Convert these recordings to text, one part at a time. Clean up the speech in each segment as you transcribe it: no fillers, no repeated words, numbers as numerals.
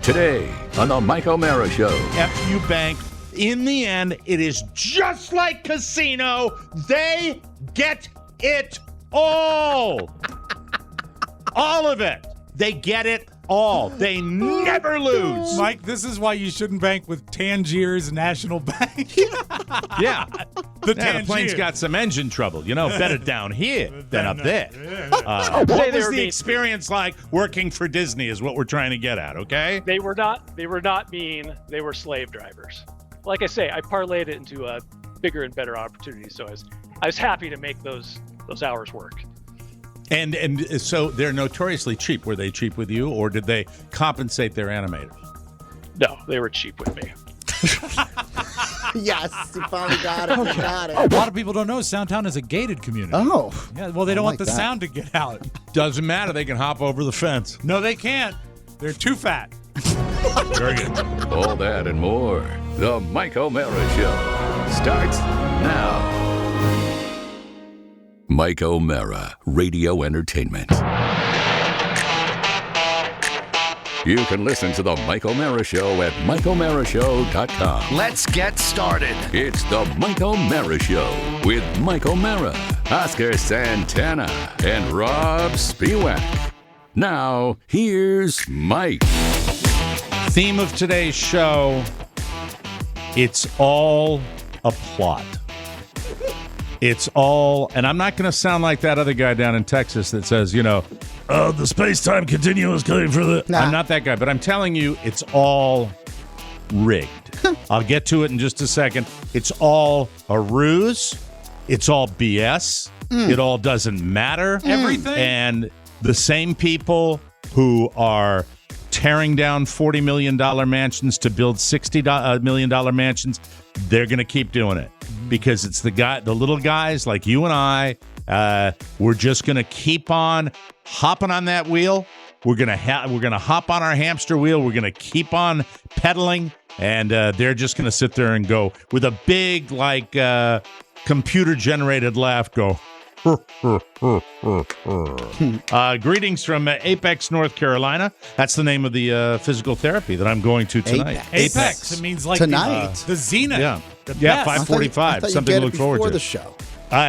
today on the Mike O'Mara Show. FU Bank, in the end, it is just like casino. They get it all. All of it. They get it all. They never lose. Mike, this is why you shouldn't bank with Tangier's National Bank. Yeah. The The plane's got some engine trouble. You know, better down here than up there. What was the experience like working for Disney is what we're trying to get at, okay? They were not mean. They were slave drivers. Like I say, I parlayed it into a bigger and better opportunity. So I was happy to make those hours work. And so they're notoriously cheap. Were they cheap with you, or did they compensate their animators? No, they were cheap with me. Yes, you finally got it. You got it. A lot of people don't know Soundtown is a gated community. Oh. Yeah, well, they don't want the that. sound to get out. Doesn't matter. They can hop over the fence. No, they can't. They're too fat. Very good. All that and more. The Mike O'Mara Show starts now. Mike O'Mara, Radio Entertainment. You can listen to the Mike O'Mara Show at MikeO'MaraShow.com. Let's get started. It's the Mike O'Mara Show with Mike O'Mara, Oscar Santana, and Rob Spiewak. Now, here's Mike. Theme of today's show, it's all a plot. It's all, and I'm not going to sound like that other guy down in Texas that says, the space-time continuum is coming for the... Nah. I'm not that guy, but I'm telling you, it's all rigged. I'll get to it in just a second. It's all a ruse. It's all BS. It all doesn't matter. Everything. And the same people who are tearing down $40 million mansions to build $60 million mansions, they're going to keep doing it because it's the little guys like you and I. We're just going to keep on hopping on that wheel. We're going to hop on our hamster wheel. We're going to keep on pedaling, and they're just going to sit there and go with a big computer-generated laugh. Go. Greetings from Apex, North Carolina. That's the name of the physical therapy that I'm going to tonight. Apex. It means like Tonight? the zenith. Yeah. The Yeah, best. 5:45. Something to look forward before to. the show.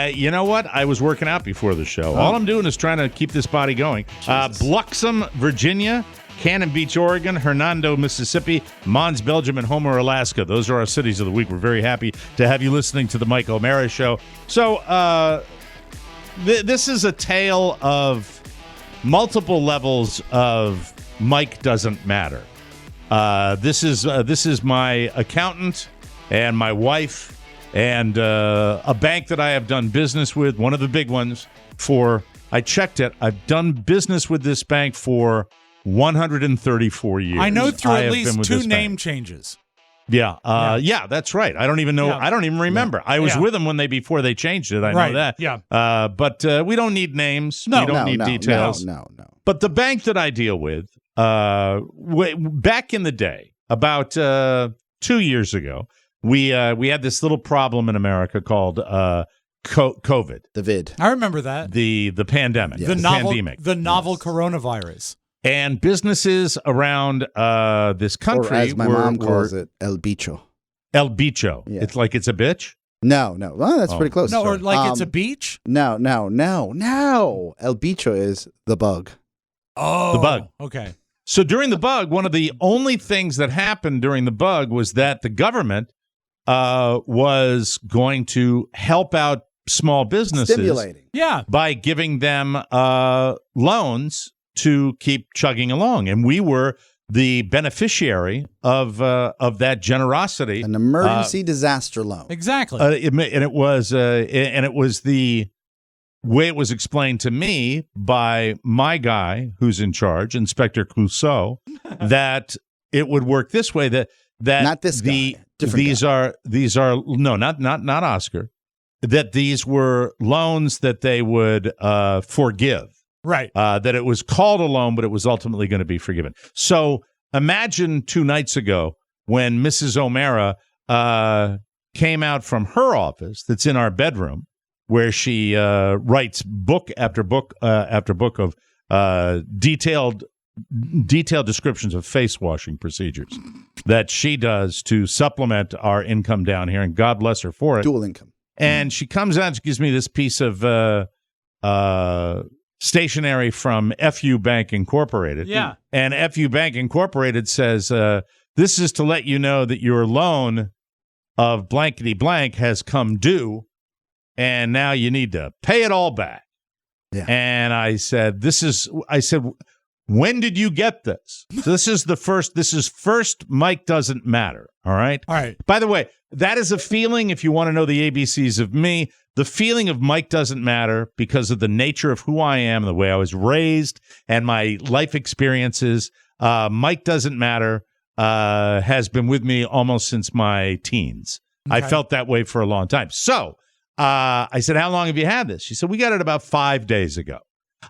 You know what? I was working out before the show. All I'm doing is trying to keep this body going. Bluxom, Virginia, Cannon Beach, Oregon, Hernando, Mississippi, Mons, Belgium, and Homer, Alaska. Those are our cities of the week. We're very happy to have you listening to the Mike O'Mara Show. So, this is a tale of multiple levels of Mike doesn't matter. This is my accountant and my wife and a bank that I have done business with, one of the big ones. I checked it. I've done business with this bank for 134 years. I know through at least 2 name bank. changes. Yeah, that's right. I don't even know. Yeah. I don't even remember. I was with them before they changed it. I know that. Yeah. But we don't need names. No. We don't need details. No. But the bank that I deal with, back in the day, about 2 years ago, we had this little problem in America called COVID. The vid. I remember that. The pandemic. The novel, pandemic. the novel coronavirus. And businesses around this country, Or as my mom calls it, El Bicho. El Bicho. Yeah. It's like it's a bitch. No. Well, that's pretty close. No, or sir. like it's a beach? No. El Bicho is the bug. Oh. The bug. Okay. So during the bug, one of the only things that happened during the bug was that the government was going to help out small businesses Stimulating. Yeah. by giving them loans to keep chugging along. And we were the beneficiary of that generosity. An emergency disaster loan. Exactly. And it was the way it was explained to me by my guy who's in charge, Inspector Clouseau, that it would work this way, that Not this guy. Different these guy. are no, not Oscar, that these were loans that they would forgive. right. That it was called a loan, but it was ultimately going to be forgiven. So imagine 2 nights ago when Mrs. O'Mara came out from her office that's in our bedroom, where she writes book after book after book of detailed detailed descriptions of face washing procedures that she does to supplement our income down here, and God bless her for it. Dual income. And she comes out and she gives me this piece of stationery from FU Bank Incorporated. Yeah. And FU Bank Incorporated says, this is to let you know that your loan of blankety blank has come due, and now you need to pay it all back. Yeah. And I said, when did you get this? So this is first Mike doesn't matter. All right. All right. By the way, that is a feeling, if you want to know the ABCs of me, the feeling of Mike doesn't matter because of the nature of who I am, the way I was raised, and my life experiences. Mike doesn't matter has been with me almost since my teens. Okay. I felt that way for a long time. So I said, how long have you had this? She said, we got it about 5 days ago.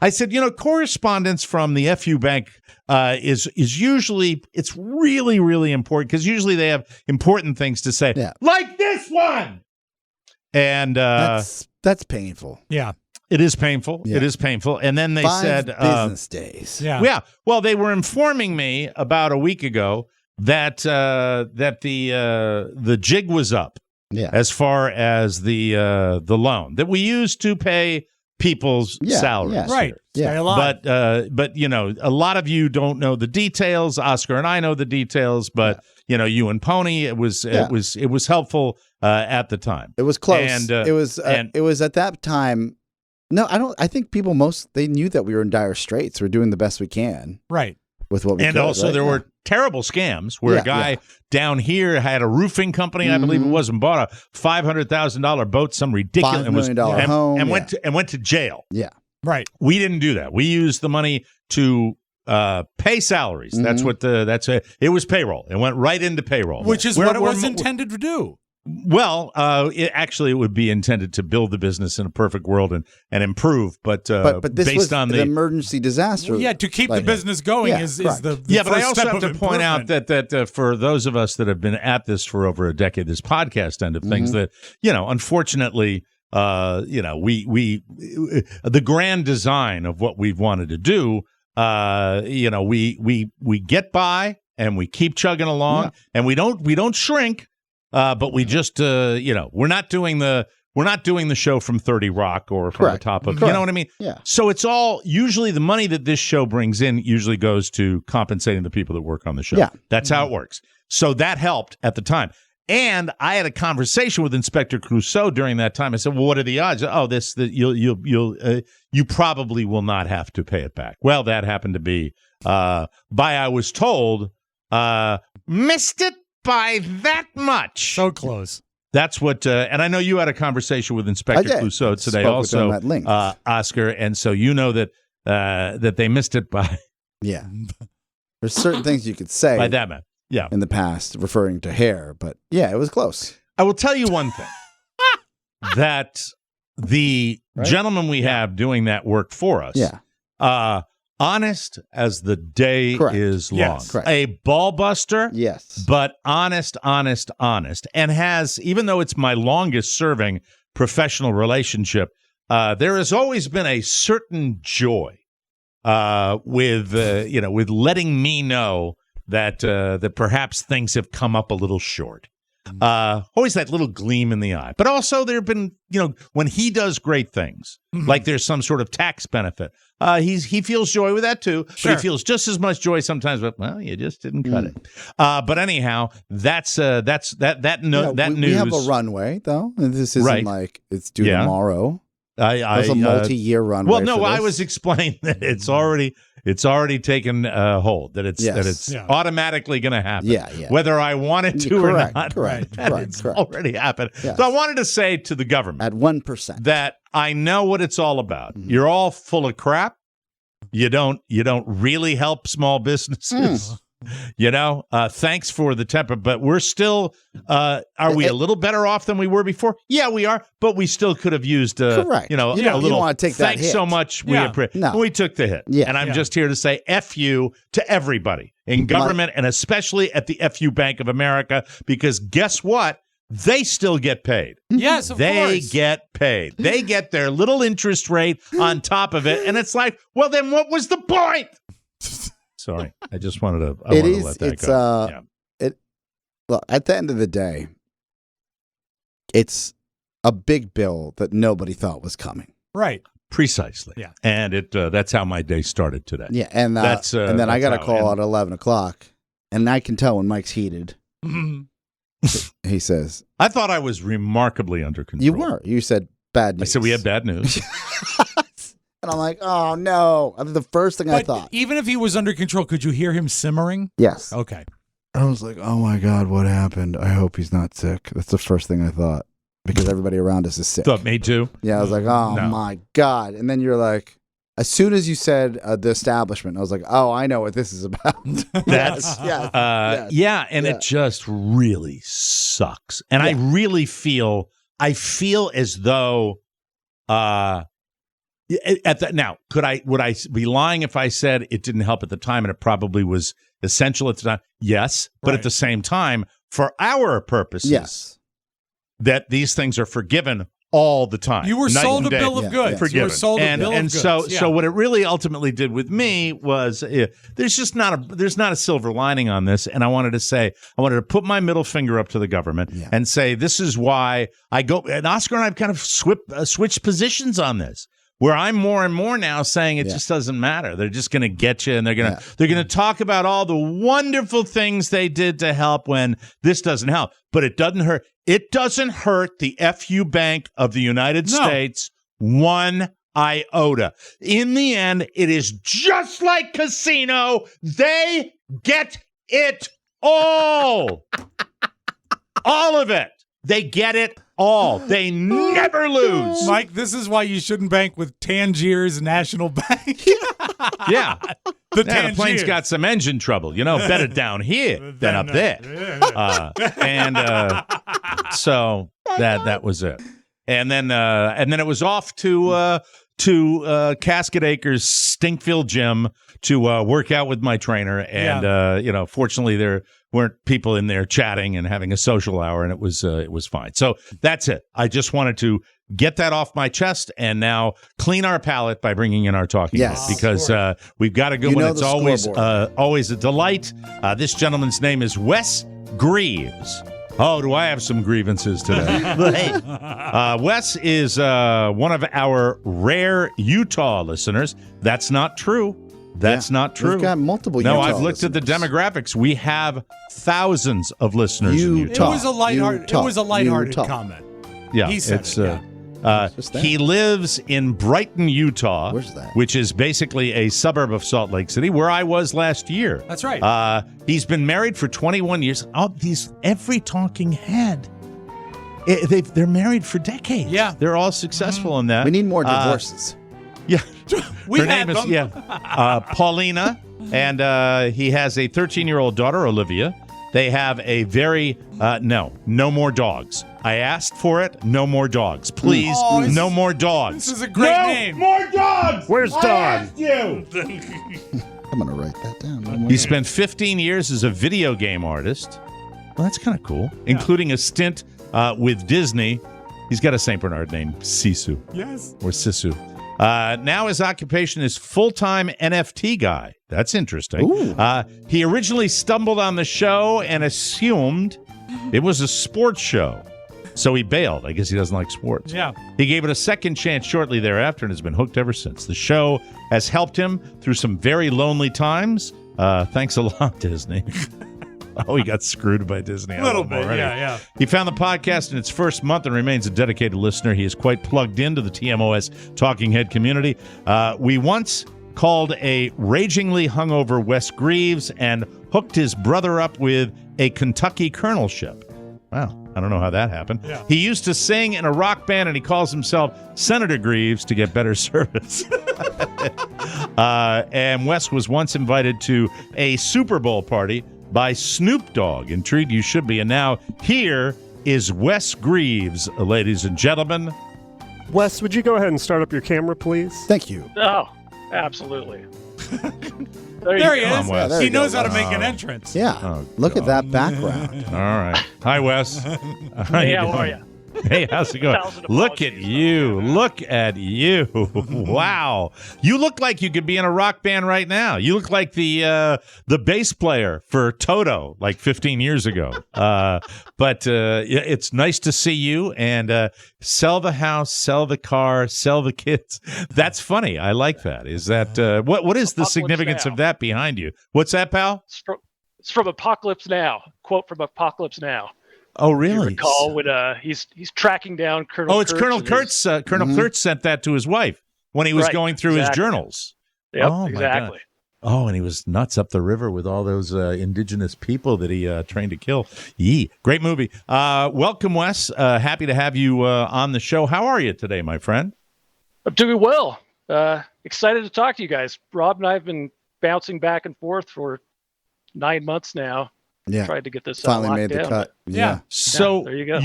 I said, correspondence from the FU Bank is usually, it's really, really important because usually they have important things to say, like this one. And that's painful. Yeah. It is painful. Yeah. It is painful. And then they 5 said business days. Yeah. Yeah. Well, they were informing me about a week ago that the jig was up. Yeah. As far as the loan that we use to pay people's salaries. Yes. Right. Yeah. But a lot of you don't know the details. Oscar and I know the details, but you and Pony, it was helpful at the time. It was close. And it was at that time. No, I think people they knew that we were in dire straits. We're doing the best we can. Right. With what we and could, also right? there were terrible scams where a guy down here had a roofing company, I believe it was, and bought a $500,000 boat, some ridiculous $5 million home, and went to jail. Yeah, right. We didn't do that. We used the money to pay salaries. That's what it was payroll. It went right into payroll, which is what it was intended to do. Well, it would be intended to build the business in a perfect world and improve, but this based was on the emergency disaster. Well, to keep the business going is the but I first also step have of to point out that for those of us that have been at this for over a decade, this podcast end of things, that unfortunately, we the grand design of what we've wanted to do, we get by and we keep chugging along, and we don't shrink. But we just, we're not doing the show from 30 Rock or from the top of, you know what I mean? Yeah. So it's all usually the money that this show brings in usually goes to compensating the people that work on the show. Yeah. That's how it works. So that helped at the time. And I had a conversation with Inspector Clouseau during that time. I said, well, what are the odds? Oh, you probably will not have to pay it back. Well, that happened to be, I was told, missed it by that much. So close. That's what, and I know you had a conversation with Inspector Clouseau today also, Oscar, and so you know that they missed it by. Yeah. There's certain things you could say by that man. Yeah. In the past, referring to hair, but it was close. I will tell you one thing, that the gentleman we have doing that work for us, honest as the day is long. Yes, a ball buster, yes, but honest, and has, even though it's my longest serving professional relationship, there has always been a certain joy with letting me know that perhaps things have come up a little short. Always that little gleam in the eye. But also there have been, when he does great things, like there's some sort of tax benefit, he feels joy with that too. Sure. But he feels just as much joy sometimes, but, well, you just didn't cut it. But anyhow, that's news. We have a runway, though. This isn't like it's due tomorrow. It's a multi-year runway. Well, no, I was explaining that it's already taken hold, that it's automatically going to happen. Yeah. Whether I want it to or not. Correct. It's already happened. Yes. So I wanted to say to the government at 1% that I know what it's all about. You're all full of crap. You don't really help small businesses. Thanks for the temper, but we're still, are we a little better off than we were before? Yeah, we are, but we still could have used, a little, you don't want to take that thanks hit. So much. No. We took the hit. Yeah. And I'm just here to say F you to everybody in government and especially at the FU Bank of America, because guess what? They still get paid. Yes, of course. They get paid. They get their little interest rate on top of it. And it's like, well, then what was the point? Sorry. I just wanted to It to is. let that It's go. look, at the end of the day, it's a big bill that nobody thought was coming. Right. Precisely. Yeah. And that's how my day started today. Yeah, and then I got a call at 11 o'clock, and I can tell when Mike's heated. He says, I thought I was remarkably under control. "You were." You said bad I news. said we had bad news. And I'm like, "Oh no!" That's the first thing I But thought. even if he was under control, could you hear him simmering? Yes. Okay. I was like, "Oh my God, what happened? I hope he's not sick." That's the first thing I thought because everybody around us is sick. Thought me too. Yeah, I was like, "Oh No. my God!" And then you're like, as soon as you said the establishment, I was like, "Oh, I know what this is about." That's yes. yeah, and Yeah. it just really sucks. And I really feel as though at that now, would I be lying if I said it didn't help at the time and it probably was essential at the time? Yes, but at the same time, for our purposes, Yes. that these things are forgiven all the time. You were night sold a and day. bill of goods. You Forgiven. were sold a bill of and goods. so what it really ultimately did with me was there's just not a silver lining on this, and I wanted to put my middle finger up to the government and say this is why I go. And Oscar and I've kind of switched positions on this, where I'm more and more now saying it just doesn't matter. They're just going to get you, and they're going to talk about all the wonderful things they did to help when this doesn't help, but it doesn't hurt. It doesn't hurt the FU Bank of the United States one iota. In the end, it is just like casino. They get it all. All of it. They get it all. They never lose. Mike, this is why you shouldn't bank with Tangier's National Bank. Yeah. The plane's Tangiers. got some engine trouble. Better down here than up there. So that was it. And then it was off to Casket Acres Stinkville Gym to work out with my trainer. And fortunately there weren't people in there chatting and having a social hour, and it was fine. So that's it. I just wanted to get that off my chest and now clean our palate by bringing in our talking head, because we've got a good one. It's always a delight. This gentleman's name is Wes Greaves. Oh, do I have some grievances today? Wes is one of our rare Utah listeners. That's not true. That's not true. We've got multiple No, Utah I've looked at the listeners. demographics. We have thousands of listeners in Utah. It was a lighthearted comment. Yeah, He said it's it, Just that. he lives in Brighton, Utah. Where's that? Which is basically a suburb of Salt Lake City, where I was last year. That's right. He's been married for 21 years. Every talking head, they're married for decades. Yeah. They're all successful in that. We need more divorces. Yeah. We Her had name is them. Paulina, and he has a 13-year-old daughter, Olivia. They have a very no more dogs. I asked for it. No more dogs, please. No more dogs. This is a great name. More dogs. Where's Don? Asked you. I'm going to write that down. He spent 15 years as a video game artist. Well, that's kind of cool, including a stint with Disney. He's got a St. Bernard named Sisu. Yes. Or Sisu. Now his occupation is full-time NFT guy. That's interesting. He originally stumbled on the show and assumed it was a sports show. So he bailed. I guess he doesn't like sports. Yeah. He gave it a second chance shortly thereafter and has been hooked ever since. The show has helped him through some very lonely times. Thanks a lot, Disney. Oh, he got screwed by Disney. A little bit, yeah. He found the podcast in its first month and remains a dedicated listener. He is quite plugged into the TMOS Talking Head community. We once called a ragingly hungover Wes Greaves and hooked his brother up with a Kentucky colonelship. Wow, I don't know how that happened. Yeah. He used to sing in a rock band, and he calls himself Senator Greaves to get better service. And Wes was once invited to a Super Bowl party by Snoop Dogg. Intrigued you should be. And now here is Wes Greaves, ladies and gentlemen. Wes, would you go ahead and start up your camera, please? Thank you. Oh, absolutely. There he Come on, is. Wes. There He you go, knows how to Wes. make an entrance. Yeah. Oh, Look at that background. All right. Hi, Wes. How you Hey, how doing? are you? Hey, how's it going? 1,000 Look at apologies. you. Look at you. Wow. You look like you could be in a rock band right now. You look like the bass player for Toto like 15 years ago. But it's nice to see you, and sell the house, sell the car, sell the kids. That's funny. I like that. Is that what is the Apocalypse significance Now. of that behind you? What's that, pal? It's from Apocalypse Now. Quote from Apocalypse Now. Oh, You really? recall when he's tracking down Colonel Oh, it's Kurtz Colonel and Kurtz. Colonel Kurtz sent that to his wife when he was Right, going through his exactly. journals. Yep, Oh, my exactly. God. Oh, and he was nuts up the river with all those indigenous people that he trained to kill. Yee. Great movie. Welcome, Wes. Happy to have you on the show. How are you today, my friend? I'm doing well. Excited to talk to you guys. Rob and I have been bouncing back and forth for 9 months now. Yeah. Tried to get this Finally locked made the down, cut. but Yeah. So there you go.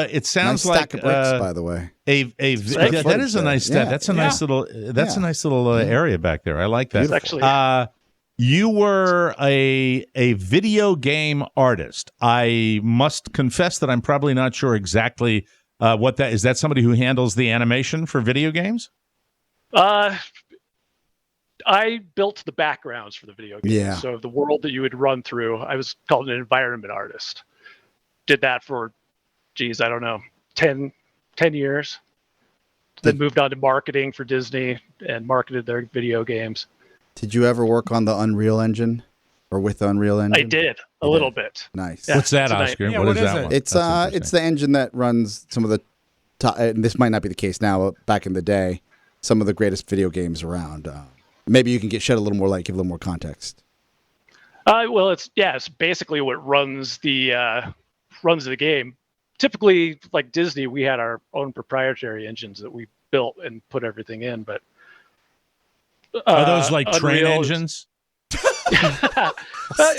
it sounds Nice stack like of bricks, by the way. that is a nice step. Yeah. That's a nice little. That's a nice little area back there. I like that. It's actually You were a video game artist. I must confess that I'm probably not sure exactly what that is. That somebody who handles the animation for video games? I built the backgrounds for the video game. Yeah. So the world that you would run through, I was called an environment artist. Did that for, I don't know, 10 years. Then moved on to marketing for Disney and marketed their video games. Did you ever work on the Unreal Engine or with the Unreal Engine? I did a little bit. Nice. Yeah. What's that, tonight. Oscar? Yeah, what what is is that it? one? It's That's it's the engine that runs some of the and this might not be the case now, but back in the day, some of the greatest video games around. Maybe you can shed a little more light, give a little more context. Well, it's basically what runs the game. Typically, like Disney, we had our own proprietary engines that we built and put everything in. But Are those like train Unreal is- engines?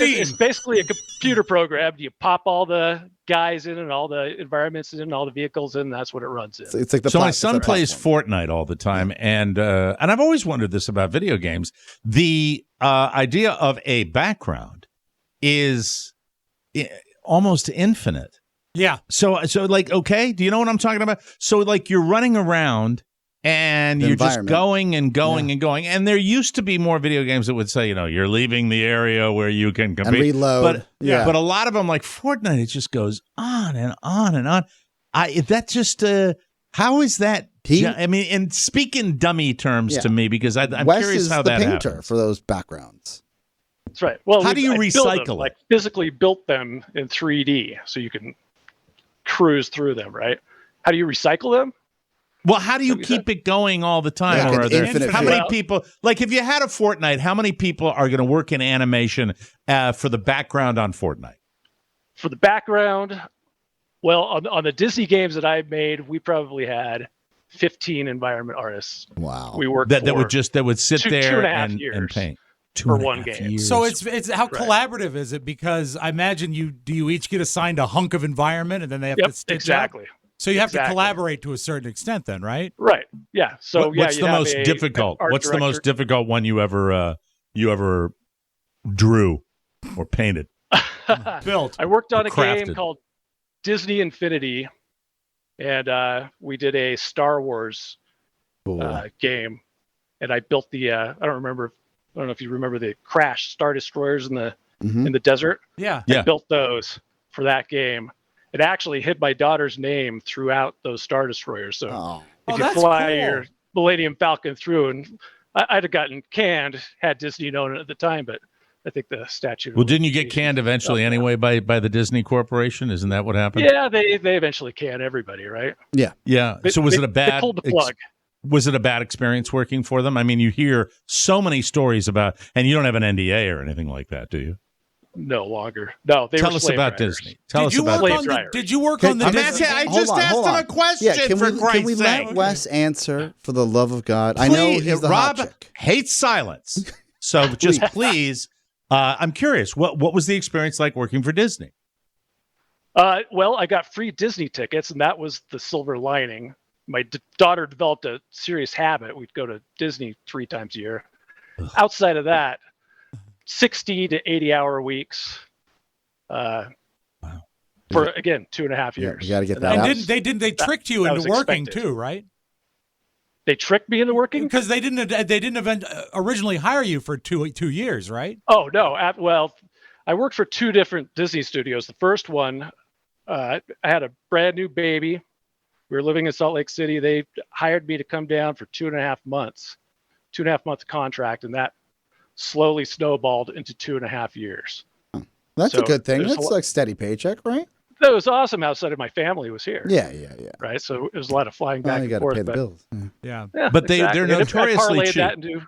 It's basically a computer program. You pop all the guys in and all the environments in and all the vehicles in. And that's what it runs in. It's like the So my it's son a plays platform. Fortnite all the time, and I've always wondered this about video games. The idea of a background is almost infinite. Yeah. So like, okay, do you know what I'm talking about? So like you're running around and The you're just environment. going and going and going. And there used to be more video games that would say, you're leaving the area where you can compete. And reload. But Yeah. but a lot of them, like Fortnite, it just goes on and on and on. How is that? I mean, and speak in dummy terms to me, because I'm Wes curious is how the that painter happens. for those backgrounds. That's right. Well, How do you I built recycle them, it? like physically built them in 3D so you can cruise through them, right? How do you recycle them? Well, how do you keep it going all the time? Yeah, Or are there, infinite how many flow. people, like if you had a Fortnite, how many people are going to work in animation for the background on Fortnite? For the background, well, on the Disney games that I made, we probably had 15 environment artists. Wow. We worked That for would sit two there and a half and years paint. for one game. So it's how collaborative is it? Because I imagine you each get assigned a hunk of environment and then they have to stitch up? exactly. So you have to Exactly. collaborate to a certain extent then, right? Right. Yeah. So what's you'd the have most an difficult? art What's the most director. difficult one you ever drew or painted? Built. I worked on a crafted. game called Disney Infinity, and we did a Star Wars Cool. game, and I built the. I don't know if you remember the crash Star Destroyers in the Mhm. in the desert. Yeah. Yeah. I built those for that game. It actually hid my daughter's name throughout those Star Destroyers. So Oh. if Oh, you that's fly cool. your Millennium Falcon through, and I'd have gotten canned had Disney known it at the time, but I think the statute. Well, didn't you get canned eventually anyway by the Disney Corporation? Isn't that what happened? Yeah, they eventually can everybody, right? Yeah. So was it a They bad? pulled the plug. Was it a bad experience working for them? I mean, you hear so many stories about, and you don't have an NDA or anything like that, do you? No longer. No, they Tell were us slave about drivers. Disney. Tell Did us you about work slave on drivers. Did you work on the I'm Disney? asking, I Hold just on, asked hold him on. a question, Yeah, can for we Christ's let sake. Wes answer for the love of God? I know he's the hot Rob chick. hates silence. So just please, I'm curious, what was the experience like working for Disney? Well, I got free Disney tickets, and that was the silver lining. My daughter developed a serious habit. We'd go to Disney 3 times a year. Outside of that, 60 to 80 hour weeks. for again 2.5 Yeah, years. you got to get And that out. And they tricked you that into was working expected. too, right? They tricked me into working. Because they didn't originally hire you for 2 years, right? Oh no! Well, I worked for 2 different Disney studios. The first one, I had a brand new baby. We were living in Salt Lake City. They hired me to come down for 2.5 months, 2.5 month contract, and that slowly snowballed into 2.5 years. That's So a good thing. there's a That's lo- like steady paycheck, right? That was awesome. Outside of my family was here. Yeah. Right. So it was a lot of flying Well, back you and got to forth. pay the but, bills. Yeah. yeah, But they're exactly. And if I notoriously parlayed cheap. that into-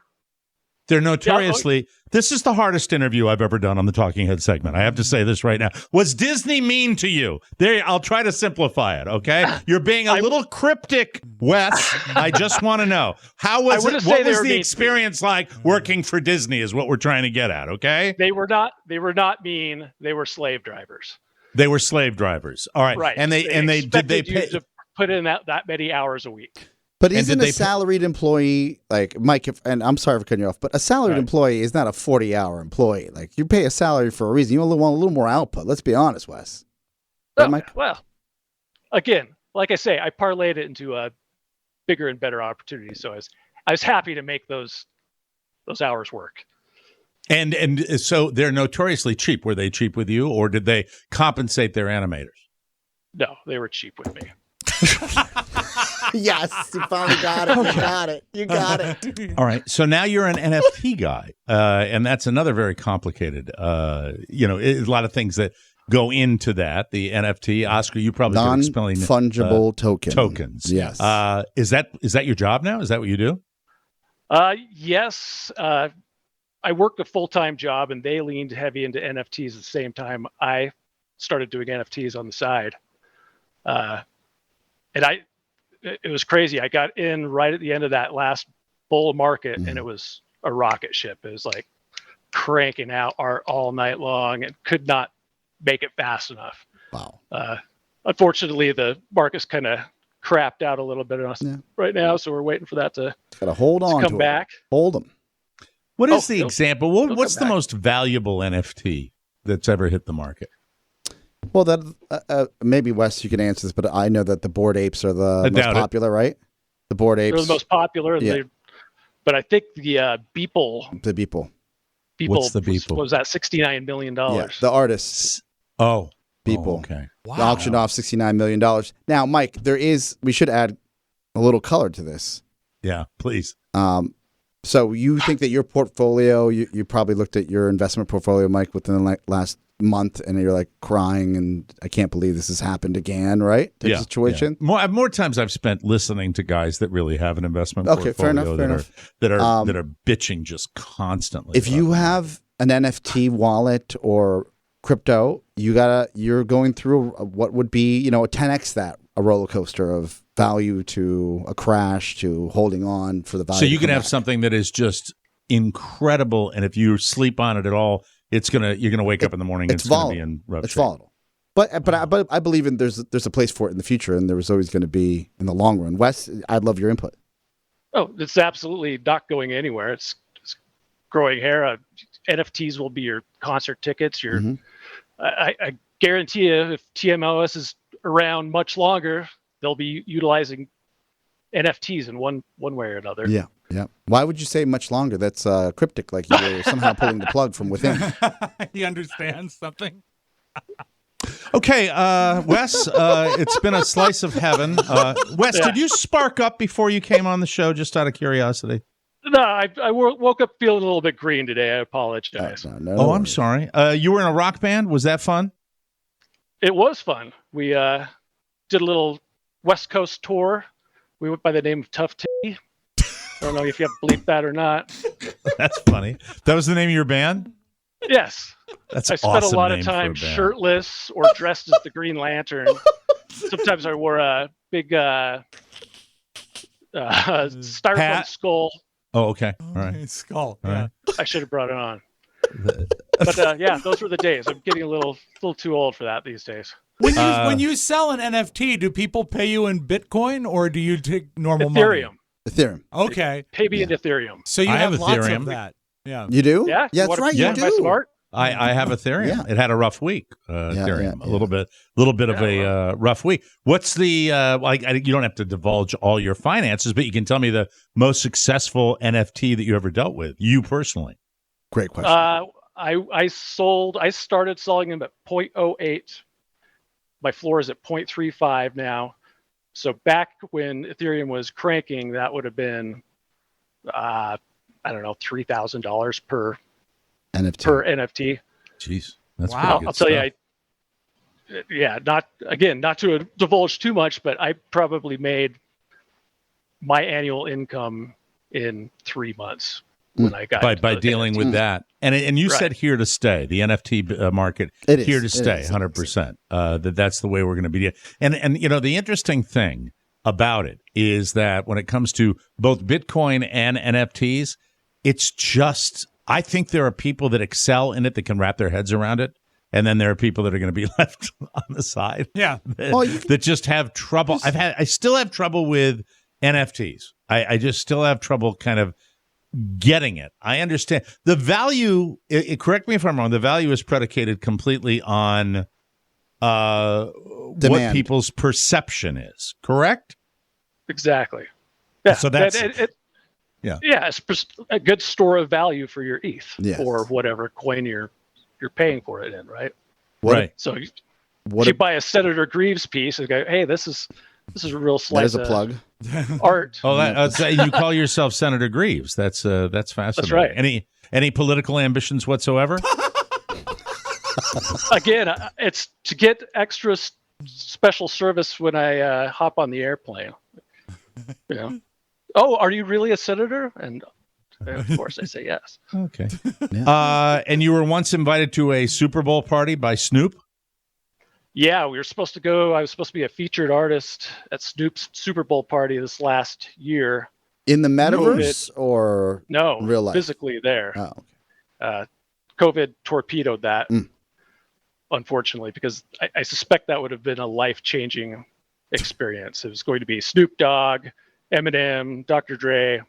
They're notoriously. This is the hardest interview I've ever done on the Talking Head segment. I have to say this right now. Was Disney mean to you? There, I'll try to simplify it. Okay, you're being a little cryptic, Wes. I just want to know how was wouldn't it? say What they was were the mean to me. experience like working for Disney? Is what we're trying to get at. Okay, They were not mean. They were slave drivers. they were slave drivers. All right, Right. and they did they expected you pay? to put in that many hours a week. But And isn't did a they salaried employee like Mike? And I'm sorry for cutting you off, but a salaried Right. employee is not a 40-hour employee. Like you pay a salary for a reason. You only want a little more output. Let's be honest, Wes. Right, Oh, Mike? well, again, like I say, I parlayed it into a bigger and better opportunity. So I was happy to make those hours work. And so they're notoriously cheap. Were they cheap with you, or did they compensate their animators? No, they were cheap with me. Yes, you finally got it. You got it. You got it. All right. So now you're an NFT guy, and that's another very complicated. A lot of things that go into that. The NFT, Oscar, you probably could explain Non-fungible tokens. Yes. Is that your job now? Is that what you do? Yes. I worked a full-time job, and they leaned heavy into NFTs at the same time. I started doing NFTs on the side, and it was crazy. I got in right at the end of that last bull market, and it was a rocket ship. It was like cranking out art all night long and could not make it fast enough. Wow. Unfortunately, the market's kind of crapped out a little bit on us right now, so we're waiting for that to Got to hold on come to back. it. Hold them. What is the they'll- example? they'll What's come the back. most valuable NFT that's ever hit the market? Well, that maybe Wes, you can answer this, but I know that the Bored Apes are the I most doubt it. popular, right? The Bored Apes. They're the most popular, and Yeah. but I think the Beeple The people. What's the Beeple? was that $69 million. Yeah. The artists. Oh, People. okay. Auctioned off $69 million. Now, Mike, we should add a little color to this. Yeah, please. So you think that your portfolio, you probably looked at your investment portfolio, Mike, within the last month, and you're like crying, and I can't believe this has happened again, right? Type of situation. Yeah. More times I've spent listening to guys that really have an investment Okay, fair portfolio enough. that are bitching just constantly. If you have an NFT wallet or crypto, you're going through what would be, a 10x that, a roller coaster of value to a crash to holding on for the value. So you to can come have back. something that is just incredible, and if you sleep on it at all, you're gonna wake up in the morning. It's and it's gonna volatile. be in rough It's shape. volatile. But I believe in there's a place for it in the future, and there was always going to be in the long run. Wes, I'd love your input. Oh, it's absolutely not going anywhere. It's growing hair. NFTs will be your concert tickets. I guarantee you, if TMOS is around much longer, they'll be utilizing NFTs in one way or another. Yeah. Why would you say much longer? That's cryptic, like you were somehow pulling the plug from within. He understands something. Okay, Wes, it's been a slice of heaven. Wes, did you spark up before you came on the show, just out of curiosity? No, I woke up feeling a little bit green today. I apologize. No I'm worries. sorry. You were in a rock band. Was that fun? It was fun. We did a little West Coast tour. We went by the name of Tough Tea. I don't know if you have to bleep that or not. That's funny. That was the name of your band? Yes. That's I spent awesome a lot name of for a time band. shirtless or dressed as the Green Lantern. Sometimes I wore a big styrofoam Hat? skull. Oh, okay. All right. Skull. All Yeah. right. I should have brought it on. But yeah, those were the days. I'm getting a little too old for that these days. When you sell an NFT, do people pay you in Bitcoin or do you take normal Ethereum. Ethereum. money? Okay. Pay me in Ethereum. So you I have have lots Ethereum. of that. Yeah. You do? Yeah? Yeah, that's wanna- right. you You wanna buy some do. art? I have Ethereum. Yeah. It had a rough week. Ethereum, yeah. a little bit of a rough week. What's the you don't have to divulge all your finances, but you can tell me the most successful NFT that you ever dealt with, you personally. Great question. I started selling them at 0.08. My floor is at 0.35 now. So back when Ethereum was cranking, that would have been, I don't know, $3,000 per NFT. Jeez, that's Wow. pretty good I'll tell stuff. you, not to divulge too much, but I probably made my annual income in 3 months when I got by into dealing NFT. with that, and you Right. said here to stay, the NFT market It is. here to It stay, is. 100%. That's the way we're going to be. And the interesting thing about it is that when it comes to both Bitcoin and NFTs, it's just, I think there are people that excel in it that can wrap their heads around it. And then there are people that are going to be left on the side. Yeah. That just have trouble. I still have trouble with NFTs. I just still have trouble kind of getting it. I understand the value. Correct me if I'm wrong. The value is predicated completely on what Demand. people's perception is. Correct? Exactly. Yeah. So that's it's a good store of value for your ETH Yes. or whatever coin you're paying for it in, right? right. So if you buy a Senator Greaves piece and go, hey, this is a real That slice is a of plug. art. Oh, you call yourself Senator Greaves. That's fascinating. That's right. Any political ambitions whatsoever? Again, it's to get extra special service when I hop on the airplane. You know, oh, are you really a senator? And of course, I say yes. Okay. And you were once invited to a Super Bowl party by Snoop? Yeah, we were supposed to go. I was supposed to be a featured artist at Snoop's Super Bowl party this last year. In the metaverse or No, real life? physically there. Oh, okay. COVID torpedoed that, Mm. unfortunately, because I suspect that would have been a life-changing experience. It was going to be Snoop Dogg, Eminem, Dr. Dre,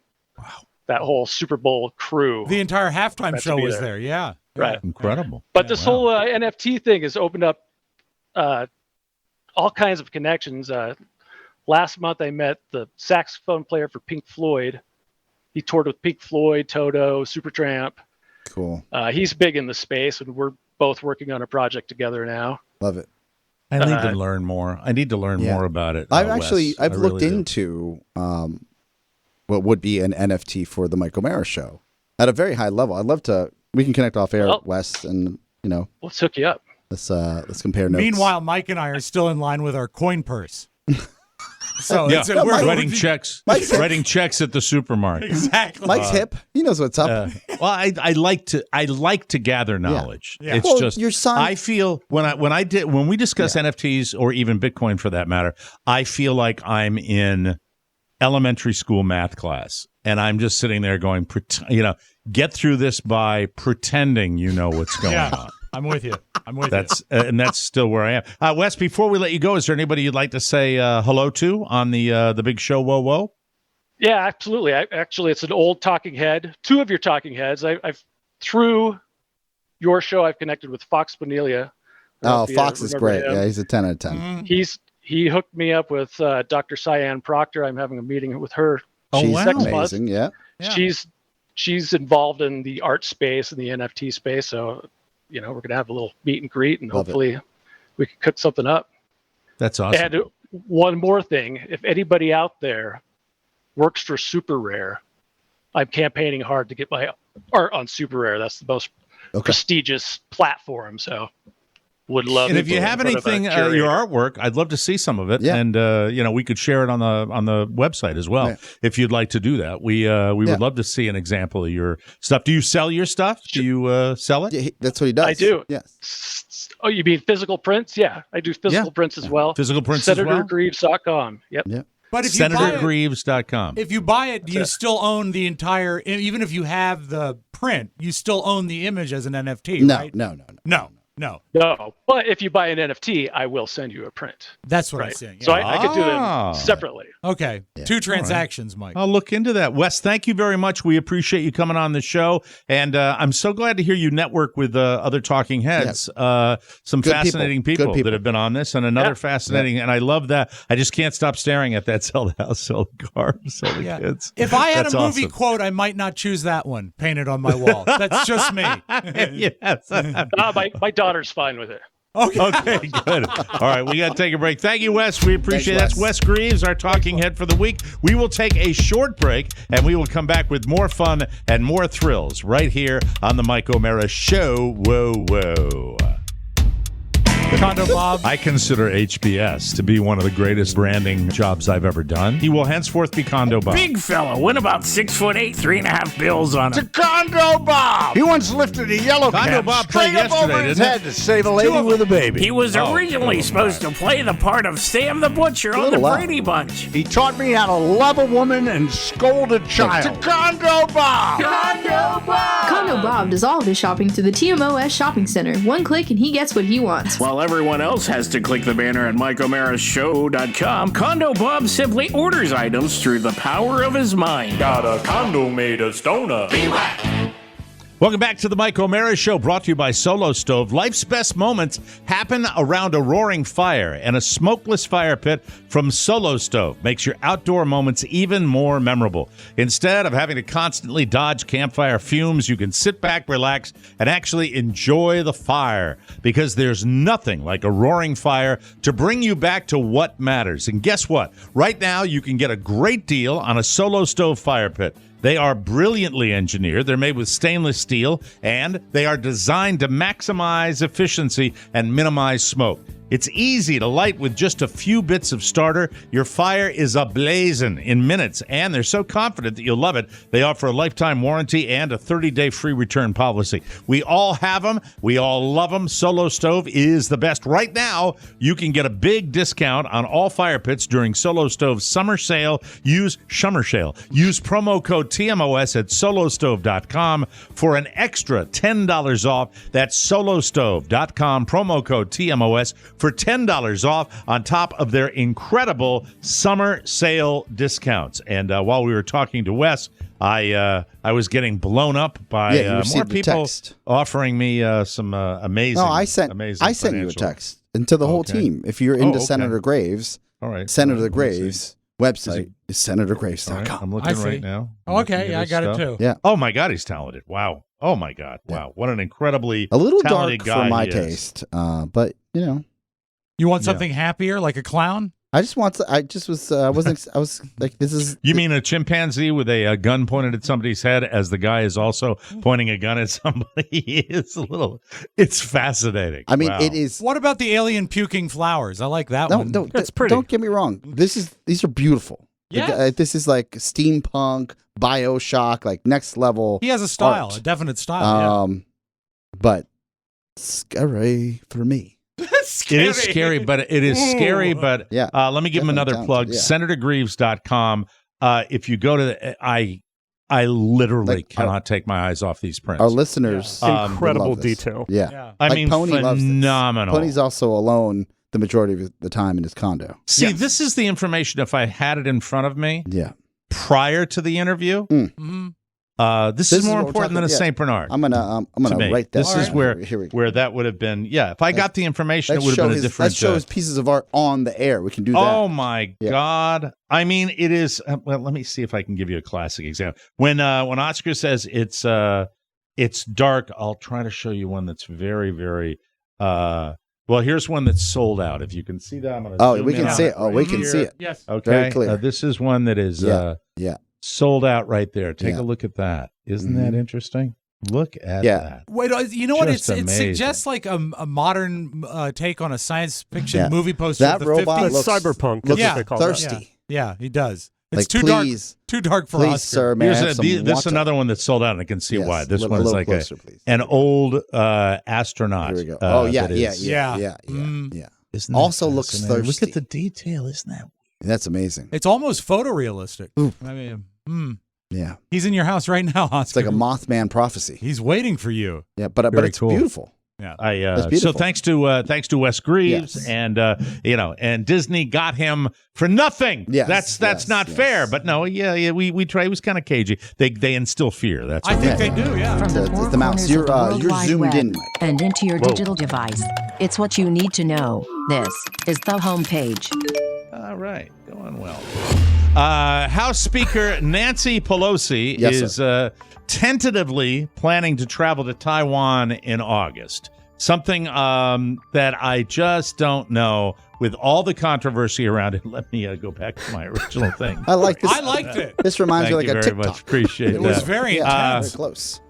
that whole Super Bowl crew. The entire halftime That's show me was there. there. Yeah. Right. Incredible. But this whole NFT thing has opened up all kinds of connections. Last month, I met the saxophone player for Pink Floyd. He toured with Pink Floyd, Toto, Supertramp. Cool. He's big in the space, and we're both working on a project together now. Love it. I need to learn more. I need to learn more about it. I've Wes. I've I looked really do. into what would be an NFT for the Michael Mara show at a very high level. I'd love to. We can connect off air, Well, Wes, and let's hook you up. let's compare notes. Meanwhile, Mike and I are still in line with our coin purse. So Yeah, it's we're writing checks, writing checks at the supermarket. Exactly. Mike's hip. He knows what's up. Well, I like to gather knowledge. Yeah. It's Well, just your son- I feel when we discuss NFTs or even Bitcoin for that matter, I feel like I'm in elementary school math class, and I'm just sitting there going, get through this by pretending you know what's going on. I'm with you. And that's still where I am. Wes, before we let you go, is there anybody you'd like to say hello to on the big show? Whoa, whoa. Yeah, absolutely. Actually, it's an old talking head. Two of your talking heads. I've through your show, I've connected with Fox Bonelia. Oh, Fox is great. him. Yeah, he's a 10 out of 10. Mm-hmm. He hooked me up with Dr. Cyan Proctor. I'm having a meeting with her. She's wow. next month. amazing. Yeah. Yeah. She's involved in the art space and the NFT space. So, we're going to have a little meet and greet, and Love it. hopefully we can cook something up. That's awesome. And one more thing, if anybody out there works for Super Rare, I'm campaigning hard to get my art on Super Rare. That's the most prestigious platform. So would love. And to if you be in have front of a anything, curator. your artwork, I'd love to see some of it. Yeah. And we could share it on the website as well. Yeah. If you'd like to do that, we would love to see an example of your stuff. Do you sell your stuff? Do you sell it? Yeah, that's what he does. I do. Yes. Oh, you mean physical prints? Yeah, I do physical prints as well. Physical prints as well? SenatorGreaves.com. Yep. Yeah. But if you buy it, SenatorGreaves.com. if you buy it, you still own the entire. Even if you have the print, you still own the image as an NFT, No, right? no. No. No. No, but if you buy an NFT, I will send you a print. That's what I'm Right. saying. Yeah. So I could do them separately. Okay. 2 transactions, Mike. I'll look into that. Wes, thank you very much. We appreciate you coming on the show. And I'm so glad to hear you network with other talking heads. Some Good fascinating people. people that have been on this. And another fascinating, and I love that. I just can't stop staring at that sell the house, sell the car, sell the kids. If I had That's a movie awesome. quote, I might not choose that one painted on my wall. That's just me. Yes. My daughter's fine with it. Okay, good. All right, we got to take a break. Thank you, Wes. We appreciate it. That's Wes Greaves, our talking head for the week. We will take a short break, and we will come back with more fun and more thrills right here on the Mike O'Mara Show. Whoa, whoa. Condo Bob. I consider HBS to be one of the greatest branding jobs I've ever done. He will henceforth be Condo Bob. Big fella, went about 6'8", 3.5 bills on him. Condo Bob! He once lifted a yellow Condo cab Bob straight played up over yesterday, his didn't head to save a lady with a baby. He was originally supposed to play the part of Sam the Butcher on the little loud. Brady Bunch. He taught me how to love a woman and scold a child. Condo Bob! Condo Bob does all of his shopping through the TMOS Shopping Center. One click and he gets what he wants. While everyone else has to click the banner at MikeO'MaraShow.com, Condo Bob simply orders items through the power of his mind. Got a condo made of stoner. Welcome back to the Mike O'Mara Show, brought to you by Solo Stove. Life's best moments happen around a roaring fire, and a smokeless fire pit from Solo Stove makes your outdoor moments even more memorable. Instead of having to constantly dodge campfire fumes, you can sit back, relax, and actually enjoy the fire, because there's nothing like a roaring fire to bring you back to what matters. And guess what? Right now, you can get a great deal on a Solo Stove fire pit. They are brilliantly engineered. They're made with stainless steel, and they are designed to maximize efficiency and minimize smoke. It's easy to light with just a few bits of starter. Your fire is ablazing in minutes, and they're so confident that you'll love it. They offer a lifetime warranty and a 30-day free return policy. We all have them. We all love them. Solo Stove is the best. Right now, you can get a big discount on all fire pits during Solo Stove's summer sale. Use promo code TMOS at solostove.com for an extra $10 off. That's solostove.com, promo code TMOS for $10 off on top of their incredible summer sale discounts. And while we were talking to Wes, I was getting blown up by more people offering me some amazing. No, I sent you a text, and to the whole team. If you're into Senator Graves, all right, Senator Graves' website is senatorgraves.com. Right, I'm looking right now. Oh, okay, I got it too. Yeah. Oh my God, he's talented. Wow. Oh my God. Wow. What an incredibly a little talented dark guy for my he is. taste, but you know. You want something happier, like a clown? I was like, this is. You mean a chimpanzee with a gun pointed at somebody's head as the guy is also pointing a gun at somebody? It's fascinating. I mean, wow. it is. What about the alien puking flowers? I like that one. That's pretty. Don't get me wrong. These are beautiful. Yeah. This is like steampunk, BioShock, like next level. He has a style, art. a definite style. But scary for me. It is scary, but it is scary. But yeah, let me give him another plug. Yeah. SenatorGreaves.com. If you go to I literally cannot take my eyes off these prints. Our listeners, incredible love this. detail. Yeah, I mean, Pony phenomenal. Loves this. Pony's also alone the majority of the time in his condo. See, this is the information. If I had it in front of me, prior to the interview, this is more important than a St. Bernard. I'm gonna write that. This is where that would have been. Yeah, if I got the information, it would have been a different. Let's show his pieces of art on the air. We can do that. Oh my God! I mean, it is. Well, let me see if I can give you a classic example. When Oscar says it's dark, I'll try to show you one that's very, very. Well, here's one that's sold out. If you can see that, I'm gonna. We can see it. Oh, we can see it. Yes. Okay. Very clear. This is one that is. Sold out right there. Take a look at that. Isn't that interesting? Look at that. Wait, you know what? It Just suggests like a modern take on a science fiction movie poster That of the robot 50s. looks cyberpunk. Looks That's what they call thirsty. Yeah, he does. It's Like, too dark for please, Oscar. sir, may I have some This is water? another one that's sold out, and I can see why. This one is like closer, an old astronaut. Here we go. Yeah. Mm. Also looks fascinating? thirsty. Look at the detail. Isn't that? That's amazing. It's almost photorealistic. I mean, Yeah. he's in your house right now, Oscar. It's like a Mothman prophecy. He's waiting for you. Yeah, but Very it's cool. beautiful. Yeah. So thanks to Wes Greaves and Disney got him for nothing. Yes, that's not fair. But no, we tried. It was kind of cagey. They instill fear. That's I what think they do. Yeah. From the mouse. You're zoomed in, Mike. And into your digital device. It's what you need to know. This is the homepage. All right, going well. House Speaker Nancy Pelosi is tentatively planning to travel to Taiwan in August. Something that I just don't know with all the controversy around it. Let me go back to my original thing. I like this. I liked it. This reminds me Thank like you a very TikTok. much. Appreciate It that. was very intense. Very close.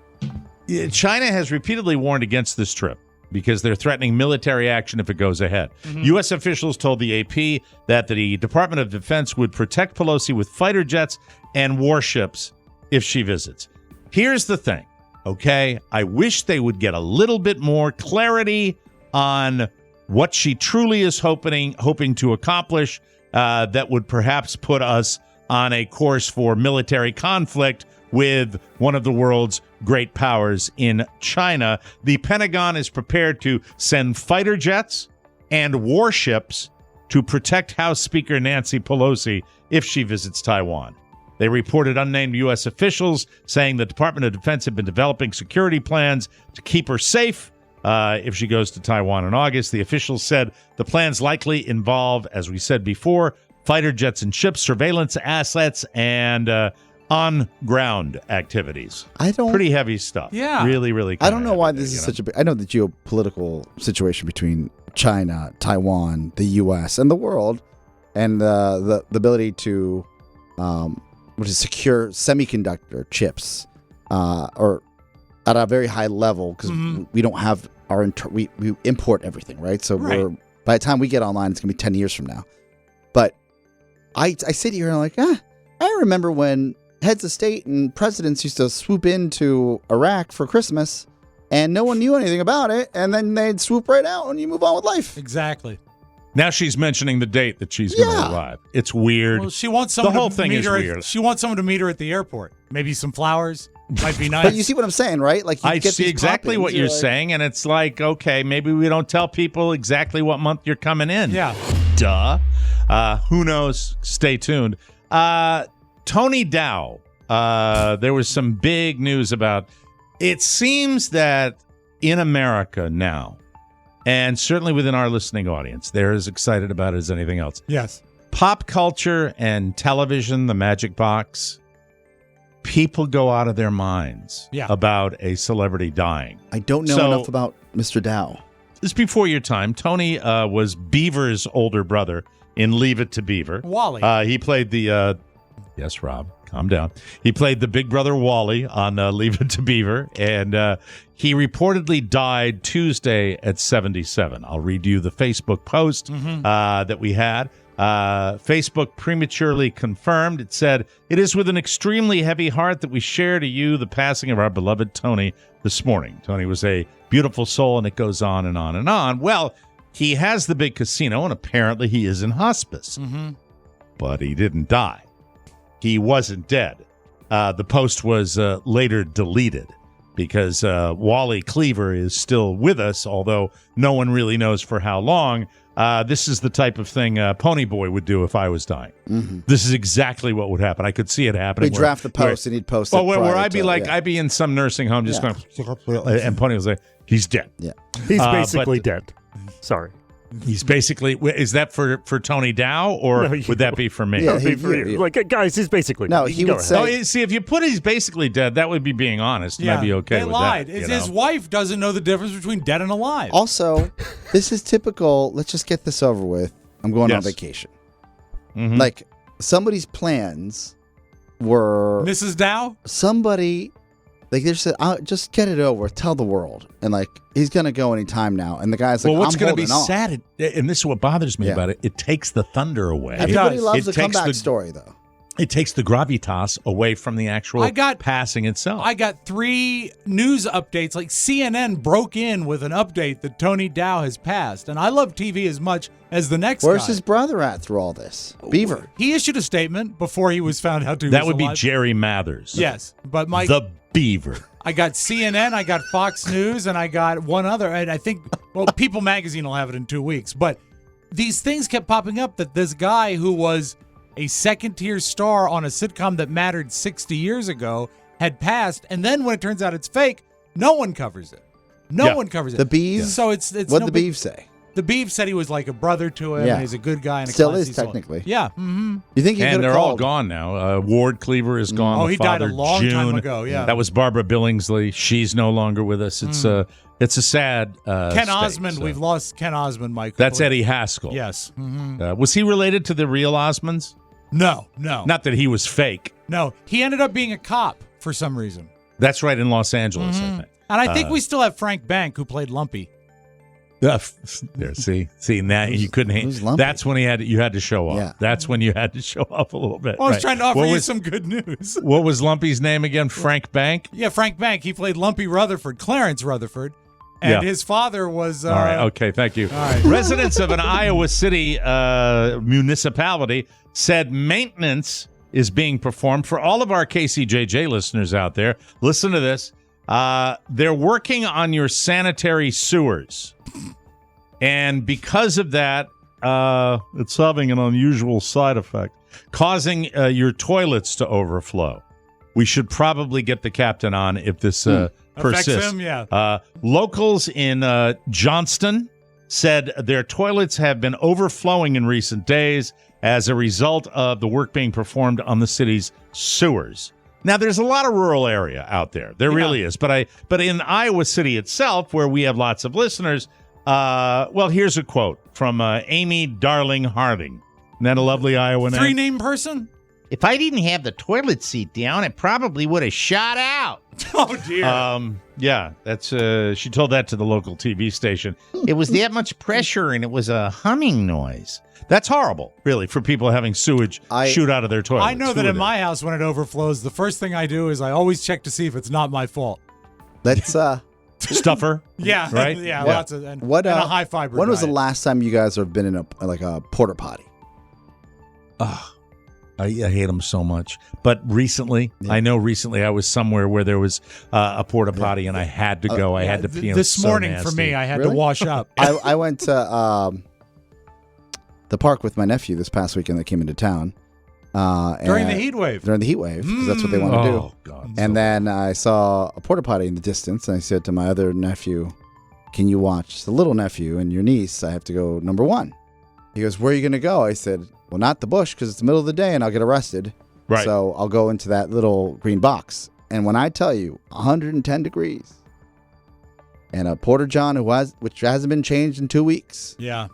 China has repeatedly warned against this trip because they're threatening military action if it goes ahead. U.S. officials told the AP that the Department of Defense would protect Pelosi with fighter jets and warships if she visits. Here's the thing, okay? I wish they would get a little bit more clarity on what she truly is hoping to accomplish that would perhaps put us on a course for military conflict with one of the world's great powers in China. The Pentagon is prepared to send fighter jets and warships to protect House Speaker Nancy Pelosi if she visits Taiwan. They reported unnamed U.S. officials saying the Department of Defense had been developing security plans to keep her safe if she goes to Taiwan in August. The officials said the plans likely involve, as we said before, fighter jets and ships, surveillance assets, and on-ground activities. Pretty heavy stuff. Yeah. Really, really. I don't know why this is such a big... I know the geopolitical situation between China, Taiwan, the U.S., and the world, and the ability to... which is secure semiconductor chips, or at a very high level, because we don't have our we import everything, right? So by the time we get online, it's gonna be 10 years from now. But I sit here and I'm like, I remember when heads of state and presidents used to swoop into Iraq for Christmas, and no one knew anything about it, and then they'd swoop right out, and you move on with life. Exactly. Now she's mentioning the date that she's going to arrive. It's weird. Well, she wants someone. The whole thing is weird. weird. She wants someone to meet her at the airport. Maybe some flowers. Might be nice. But you see what I'm saying, right? Like you I get see these exactly pop-ins, what you're like, saying, and it's like, okay, maybe we don't tell people exactly what month you're coming in. Yeah. Duh. Who knows? Stay tuned. Tony Dow. There was some big news about. It seems that in America now, and certainly within our listening audience, they're as excited about it as anything else. Yes. Pop culture and television, the magic box, people go out of their minds about a celebrity dying. I don't know enough about Mr. Dow. This is before your time. Tony was Beaver's older brother in Leave It to Beaver. Wally. He played the... yes, Rob, calm down. He played the big brother Wally on Leave It to Beaver, and he reportedly died Tuesday at 77. I'll read you the Facebook post that we had. Facebook prematurely confirmed. It said, "It is with an extremely heavy heart that we share to you the passing of our beloved Tony this morning. Tony was a beautiful soul," and it goes on and on and on. Well, he has the big casino, and apparently he is in hospice. But he didn't die. He wasn't dead. The post was later deleted because Wally Cleaver is still with us, although no one really knows for how long. This is the type of thing Ponyboy would do if I was dying. This is exactly what would happen. I could see it happening. We'd draft the post and he'd post it. Where I'd be like, I'd be in some nursing home just going, and Pony was like, he's dead. Yeah. He's basically dead. Sorry. He's basically, is that for Tony Dow, or would that be for me? Yeah, like, guys, he's basically no. dead. He would say, see, if you put he's basically dead, that would be being honest. Yeah, I'd be okay they with lied. that. His wife doesn't know the difference between dead and alive. Also, this is typical. Let's just get this over with. I'm going on vacation. Like somebody's plans were Mrs. Dow. Somebody. Like they said, just get it over. Tell the world, and like he's gonna go anytime now. And the guy's like, well, what's going to be sad, and this is what bothers me about it. It takes the thunder away. Everybody loves a comeback story, though. It takes the gravitas away from the actual passing itself. I got 3 news updates. Like CNN broke in with an update that Tony Dow has passed, and I love TV as much as the next Where's guy. his brother at through all this? Beaver. He issued a statement before he was found out to. That would be Jerry Mathers. Yes, but Mike. The Beaver. I got CNN, I got Fox News, and I got one other. And I think, People Magazine will have it in 2 weeks. But these things kept popping up that this guy who was a second-tier star on a sitcom that mattered 60 years ago had passed. And then when it turns out it's fake, no one covers it. No one covers it. The Beeves? Yeah. So it's What'd the Beeves say? The Beeves said he was like a brother to him. And he's a good guy. And Still is, technically. Yeah. Mm-hmm. You think and they're all gone now. Ward Cleaver is gone. Oh, he died a long time ago. Yeah, that was Barbara Billingsley. She's no longer with us. It's a sad. Ken Osmond. We've lost Ken Osmond, Mike. That's Eddie Haskell. Yes. Mm-hmm. Was he related to the real Osmonds? No. Not that he was fake. No, he ended up being a cop for some reason. That's right, in Los Angeles, I think. And I think we still have Frank Bank, who played Lumpy. There, see, now you couldn't. That's when you had to show up. Yeah. That's when you had to show up a little bit. I was trying to offer you some good news. What was Lumpy's name again? Frank Bank? Yeah, Frank Bank. He played Lumpy Rutherford, Clarence Rutherford, and his father was. All right. Okay. Thank you. All right. Residents of an Iowa City municipality said maintenance is being performed for all of our KCJJ listeners out there. Listen to this. They're working on your sanitary sewers. And because of that, it's having an unusual side effect, causing your toilets to overflow. We should probably get the captain on if this persists. Affects him, yeah. Locals in Johnston said their toilets have been overflowing in recent days as a result of the work being performed on the city's sewers. Now, there's a lot of rural area out there. There really is. But in Iowa City itself, where we have lots of listeners, here's a quote from Amy Darling Harding. Isn't that a lovely Iowa name? Three-name person? If I didn't have the toilet seat down, it probably would have shot out. Oh, dear. Yeah, that's she told that to the local TV station. It was that much pressure, and it was a humming noise. That's horrible, really, for people having sewage shoot out of their toilets. I know that in my house, when it overflows, the first thing I do is I always check to see if it's not my fault. Let's Right? Right? Yeah. Lots of and a high fiber. When was diet. the last time you guys have been in a porta potty? I hate them so much. But recently, I was somewhere where there was a porta potty, and I had to go. I had to pee. This morning for me, I had to wash up. I went to the park with my nephew this past weekend that came into town. During the heat wave. During the heat wave, because that's what they want to do. Oh, God. And then I saw a porta potty in the distance, and I said to my other nephew, "Can you watch the little nephew and your niece? I have to go number one." He goes, "Where are you going to go?" I said, "Well, not the bush, because it's the middle of the day and I'll get arrested. Right. So I'll go into that little green box." And when I tell you 110 degrees and a porta john which hasn't been changed in 2 weeks. Yeah.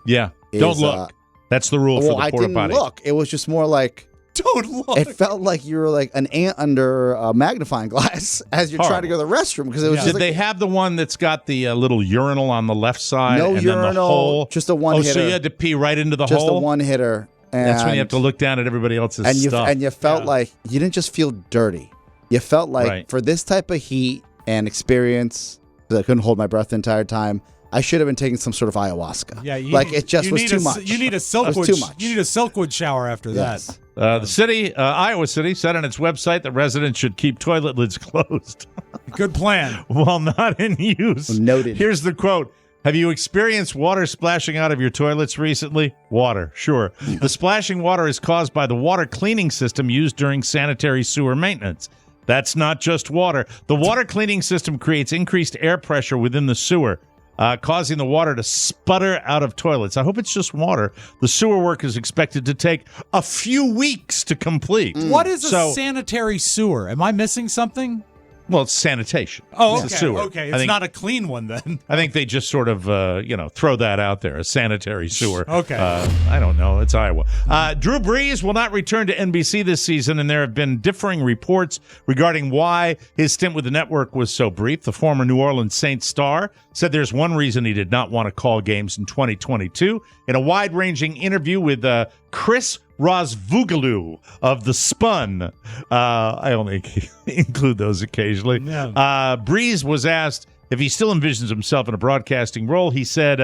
Don't look. That's the rule for the porta potty. I didn't look. It was just more like, don't look. It felt like you were like an ant under a magnifying glass as you're trying to go to the restroom, because it was. Did they have the one that's got the little urinal on the left side? No and urinal, then the hole? just a one hitter. So you had to pee right into the hole? hole? Just a one hitter. That's when you have to look down at everybody else's stuff. And you felt like you didn't just feel dirty. You felt like for this type of heat and experience, because I couldn't hold my breath the entire time, I should have been taking some sort of ayahuasca. Yeah, it just was too much. You need a Silkwood. Too much. You need a Silkwood shower after that. The city, Iowa City, said on its website that residents should keep toilet lids closed. Good plan. While not in use. Noted. Here's the quote. Have you experienced water splashing out of your toilets recently? Water, sure. The splashing water is caused by the water cleaning system used during sanitary sewer maintenance. That's not just water. The water cleaning system creates increased air pressure within the sewer, causing the water to sputter out of toilets. I hope it's just water. The sewer work is expected to take a few weeks to complete. What is a sanitary sewer? Am I missing something? Well, it's sanitation. Oh, it's okay. a sewer. Okay, it's not a clean one then. I think they just sort of, throw that out there, a sanitary sewer. Okay. I don't know. It's Iowa. Drew Brees will not return to NBC this season, and there have been differing reports regarding why his stint with the network was so brief. The former New Orleans Saints star said there's one reason he did not want to call games in 2022. In a wide-ranging interview with Chris Rosvogalou of The Spun. I only include those occasionally. Yeah. Breeze was asked if he still envisions himself in a broadcasting role. He said,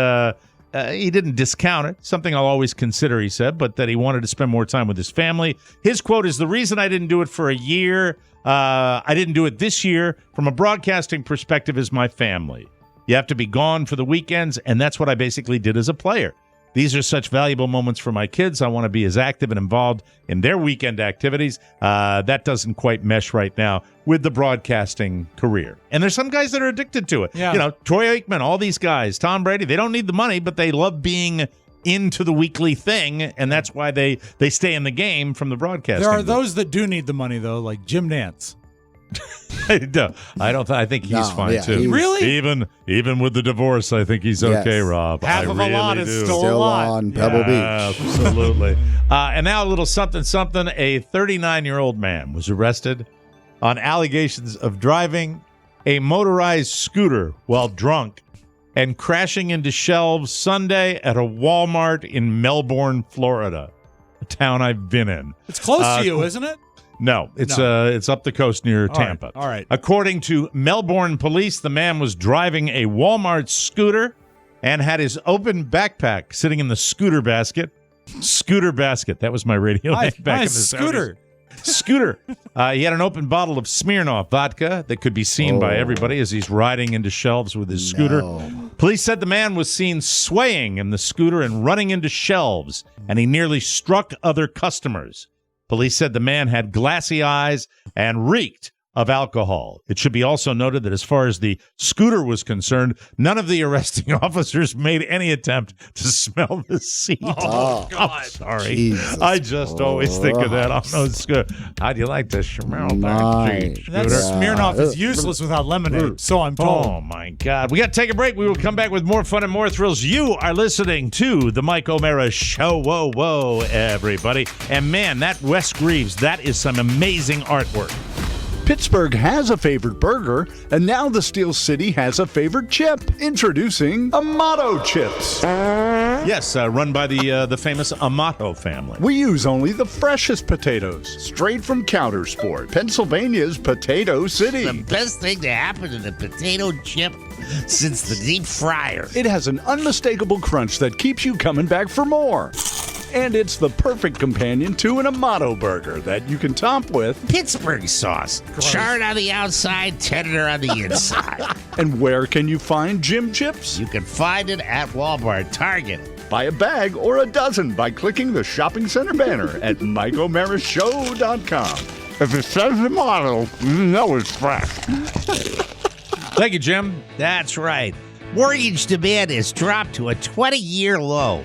he didn't discount it. Something I'll always consider, he said, but that he wanted to spend more time with his family. His quote is, "The reason I didn't do it for a year, I didn't do it this year, from a broadcasting perspective, is my family. You have to be gone for the weekends, and that's what I basically did as a player. These are such valuable moments for my kids. I want to be as active and involved in their weekend activities. That doesn't quite mesh right now with the broadcasting career." And there's some guys that are addicted to it. Yeah. You know, Troy Aikman, all these guys, Tom Brady, they don't need the money, but they love being into the weekly thing, and that's why they stay in the game from the broadcasting. There are those that do need the money, though, like Jim Nantz. I think he's fine too. Really? Even with the divorce, I think he's okay, Rob. Half of really a lot do. is still a lot. on Pebble Beach. Absolutely. And now a little something. A 39-year-old man was arrested on allegations of driving a motorized scooter while drunk and crashing into shelves Sunday at a Walmart in Melbourne, Florida, a town I've been in. It's close to you, isn't it? No, it's up the coast near Tampa. All right. According to Melbourne police, the man was driving a Walmart scooter and had his open backpack sitting in the scooter basket. Scooter basket. That was my radio name back in the scooter. 70s. Scooter. He had an open bottle of Smirnoff vodka that could be seen by everybody as he's riding into shelves with his scooter. Police said the man was seen swaying in the scooter and running into shelves, and he nearly struck other customers. Police said the man had glassy eyes and reeked of alcohol. It should be also noted that as far as the scooter was concerned, none of the arresting officers made any attempt to smell the seat. Oh, God. I'm sorry. Jesus. I just always think of that on those scooters. How'd you like to smell that seat, That scooter? Smirnoff is useless without lemonade, so I'm told. Oh, my God. We got to take a break. We will come back with more fun and more thrills. You are listening to The Mike O'Mara Show. Whoa, whoa, everybody. And, man, that Wes Greaves, that is some amazing artwork. Pittsburgh has a favorite burger, and now the Steel City has a favorite chip. Introducing Amato Chips. Yes, run by the famous Amato family. We use only the freshest potatoes, straight from Countersport, Pennsylvania's Potato City. The best thing to happen to the potato chip since the deep fryer. It has an unmistakable crunch that keeps you coming back for more. And it's the perfect companion to an Amato burger that you can top with Pittsburgh sauce. Charred on the outside, tender on the inside. And where can you find Jim Chips? You can find it at Walmart, Target. Buy a bag or a dozen by clicking the shopping center banner at MikeO'MaraShow.com. If it says Amato, you know it's fresh. Thank you, Jim. That's right. Mortgage demand has dropped to a 20-year low.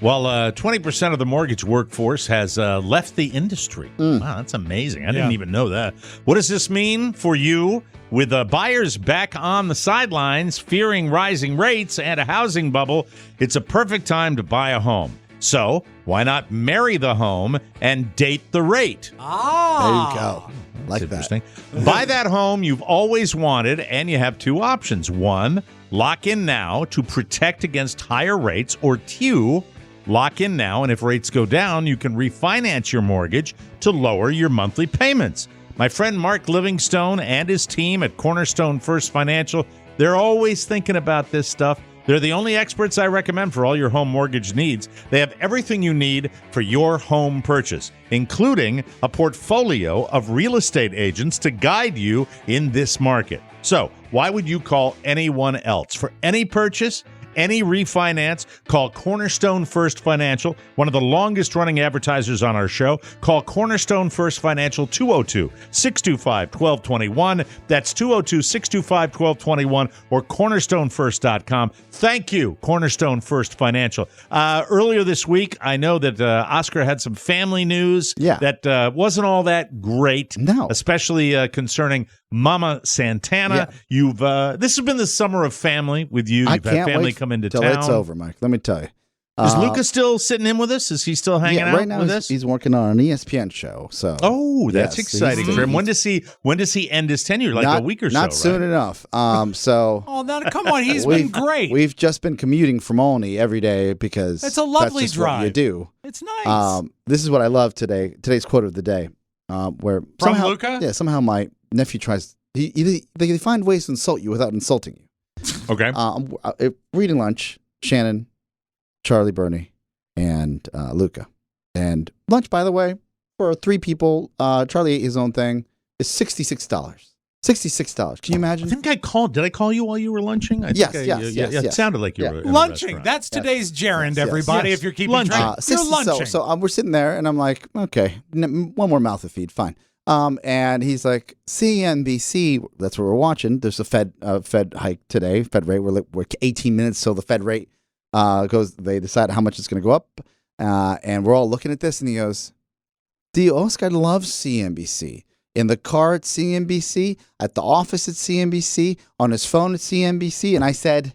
Well, 20% of the mortgage workforce has left the industry. Wow, that's amazing. I didn't even know that. What does this mean for you? With buyers back on the sidelines, fearing rising rates and a housing bubble, it's a perfect time to buy a home. So, why not marry the home and date the rate? There you go. Like interesting. Buy that home you've always wanted, and you have two options. One, lock in now to protect against higher rates, or two, lock in now, and if rates go down, you can refinance your mortgage to lower your monthly payments. My friend Mark Livingstone and his team at Cornerstone First Financial, they're always thinking about this stuff. They're the only experts I recommend for all your home mortgage needs. They have everything you need for your home purchase, including a portfolio of real estate agents to guide you in this market. So, why would you call anyone else? For any purchase, any refinance, call Cornerstone First Financial, one of the longest-running advertisers on our show. Call Cornerstone First Financial, 202-625-1221. That's 202-625-1221 or cornerstonefirst.com. Thank you, Cornerstone First Financial. Earlier this week, I know that Oscar had some family news that wasn't all that great, especially concerning Mama Santana. You've this has been the summer of family with you. You've had family come into till town. It's over, Mike. Let me tell you. Is Lucas still sitting in with us? Is he still hanging out right now with us? He's working on an ESPN show. So that's exciting for him. When does he end his tenure? Like a week or so? Not soon enough. So now come on, he's been great. We've just been commuting from Olney every day because it's a lovely that's just drive. What you do. It's nice. This is what I love today. Today's quote of the day, where from Luca? Yeah, somehow my nephew tries. They find ways to insult you without insulting you. Okay. Reading lunch, Shannon, Charlie, Bernie, and Luca. And lunch, by the way, for 3 people, Charlie ate his own thing, is $66. $66. Can you imagine? I think I called. Did I call you while you were lunching? Yes. It sounded like you were in a lunching. restaurant. That's today's gerund, everybody. yes. If you're keeping Lunching. track, you're lunching. So we're sitting there, and I'm like, okay, one more mouth to feed, fine. And he's like, CNBC. That's what we're watching. There's a Fed hike today. Fed rate. We're 18 minutes till the Fed rate goes. They decide how much it's going to go up, and we're all looking at this. And he goes, this guy loves CNBC. In the car at CNBC, at the office at CNBC, on his phone at CNBC. And I said,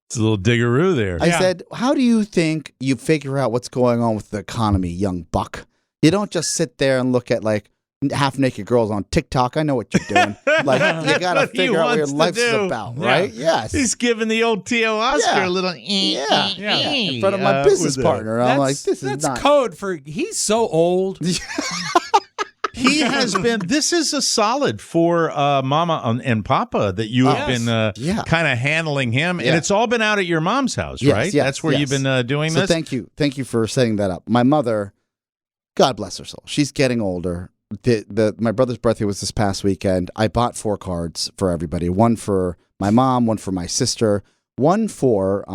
it's a little diggeroo there. I said, how do you think you figure out what's going on with the economy, young buck? You don't just sit there and look at like half-naked girls on TikTok. I know what you're doing. Like, you got to figure out what your life's about, right? Yes. He's giving the old T.O. Oscar a little in front of my business partner. I'm like, this is that's code for he's so old. He has been. This is a solid for Mama and Papa that you have been kind of handling him, and it's all been out at your mom's house, right? Yes, that's where you've been doing this. Thank you for setting that up. My mother, God bless her soul, she's getting older. My brother's birthday was this past weekend. I bought 4 cards for everybody. One for my mom, one for my sister, one for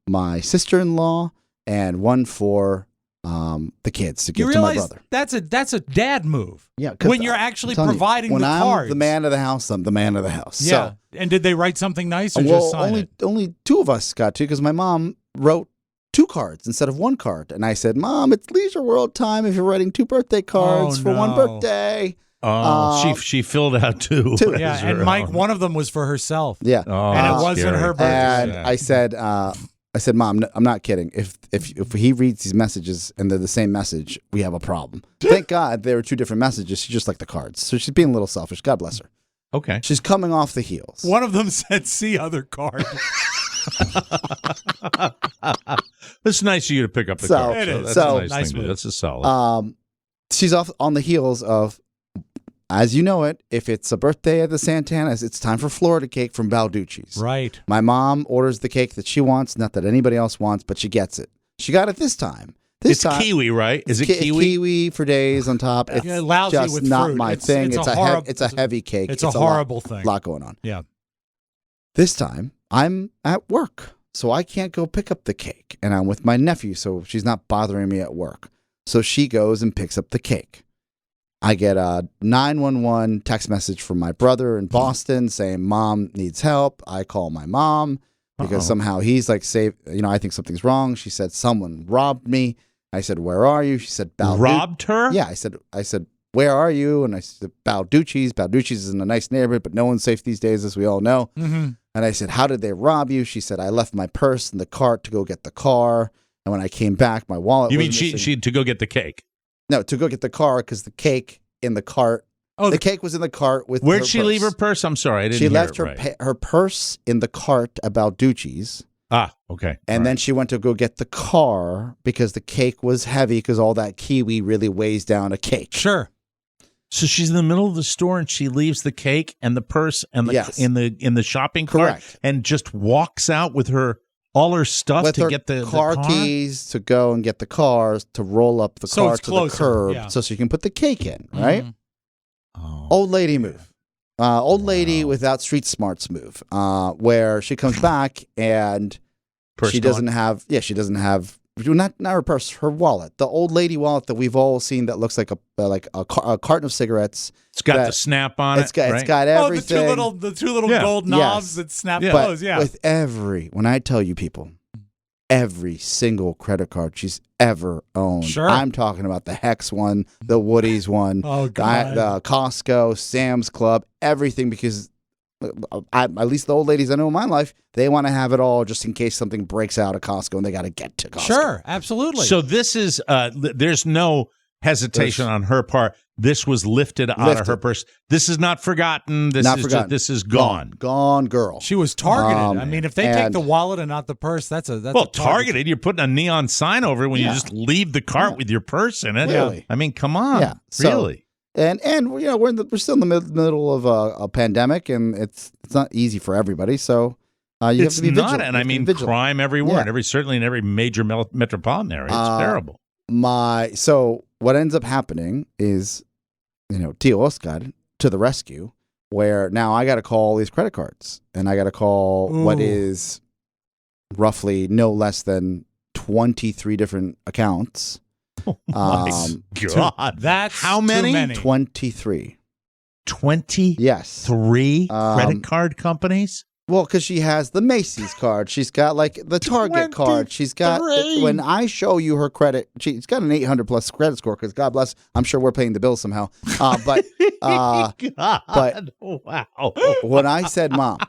my sister-in-law, and one for the kids to give to my brother. That's a dad move. Yeah, when you're actually providing when the I'm cards. the man of the house, I'm the man of the house. Yeah. So, and did they write something nice or just sign it? Only 2 of us got to, because my mom wrote 2 cards instead of 1 card. And I said, Mom, it's Leisure World time if you're writing 2 birthday cards for 1 birthday. Oh, she filled out 2. Yeah, and Mike, one of them was for herself. Yeah. And it wasn't her birthday. And I said, Mom, I'm not kidding. If he reads these messages and they're the same message, we have a problem. Thank God there were 2 different messages. She just liked the cards. So she's being a little selfish. God bless her. Okay. She's coming off the heels. One of them said, see other card. It's nice of you to pick up the card. It is. That's So, a nice thing. That's a solid. She's off on the heels of, as you know it, if it's a birthday at the Santanas, it's time for Florida cake from Balducci's. Right. My mom orders the cake that she wants, not that anybody else wants, but she gets it. She got it this time. It's kiwi, right? Is it kiwi? Kiwi for days on top. It's lousy just with not fruit. my thing. It's a heavy cake. It's a horrible thing. A lot going on. Yeah. This time, I'm at work, so I can't go pick up the cake. And I'm with my nephew, so she's not bothering me at work. So she goes and picks up the cake. I get a 911 text message from my brother in Boston saying Mom needs help. I call my mom because somehow he's like, I think something's wrong. She said, someone robbed me. I said, where are you? She said, robbed her? Yeah. I said, where are you? And I said, Balducci's. Balducci's is in a nice neighborhood, but no one's safe these days, as we all know. Mm-hmm. And I said, how did they rob you? She said, I left my purse in the cart to go get the car. And when I came back, my wallet You was mean missing. she to go get the cake? No, to go get the car because the cake in the cart. Oh, the cake was in the cart with. Where'd she leave her purse? I'm sorry, I didn't. She hear left it right. her purse in the cart at Balducci's. Ah, okay. And then she went to go get the car because the cake was heavy because all that kiwi really weighs down a cake. Sure. So she's in the middle of the store and she leaves the cake and the purse and the in the shopping cart and just walks out with all her stuff with to her get the car keys to go and get the cars to roll up the car to the curb so she can put the cake in, right? Oh. Old lady move. Old lady without street smarts move. Where she comes back and she doesn't have not her purse, her wallet, the old lady wallet that we've all seen that looks like a carton of cigarettes. It's got the snap on it. It's got everything. The two little gold knobs that snap closed. Yeah. With when I tell you people, every single credit card she's ever owned. Sure. I'm talking about the Hex one, the Woody's one, the Costco, Sam's Club, everything, because at least the old ladies I know in my life, they want to have it all just in case something breaks out at Costco and they got to get to Costco. Sure, absolutely. So this is, there's no hesitation on her part. This was lifted out of her purse. This is not forgotten. This is gone. Gone, girl. She was targeted. I mean, if they take the wallet and not the purse, that's targeted. You're putting a neon sign over it when you just leave the cart with your purse in it. Really? I mean, come on. Yeah. Really? And we're still in the middle of a pandemic, and it's not easy for everybody. So You It's have to be not, vigilant. and You I have to be mean vigilant. crime everywhere, Yeah. and certainly in every major metropolitan area. It's terrible. So what ends up happening is, Tio Oscar to the rescue, where now I got to call these credit cards, and I got to call what is roughly no less than 23 different accounts. Oh my God. That's how many? Too many. 23. 23 Yes. credit card companies? Well, because she has the Macy's card. She's got like the Target card. She's got, when I show you her credit, she's got an 800 plus credit score because God bless, I'm sure we're paying the bill somehow. But wow. when I said, Mom,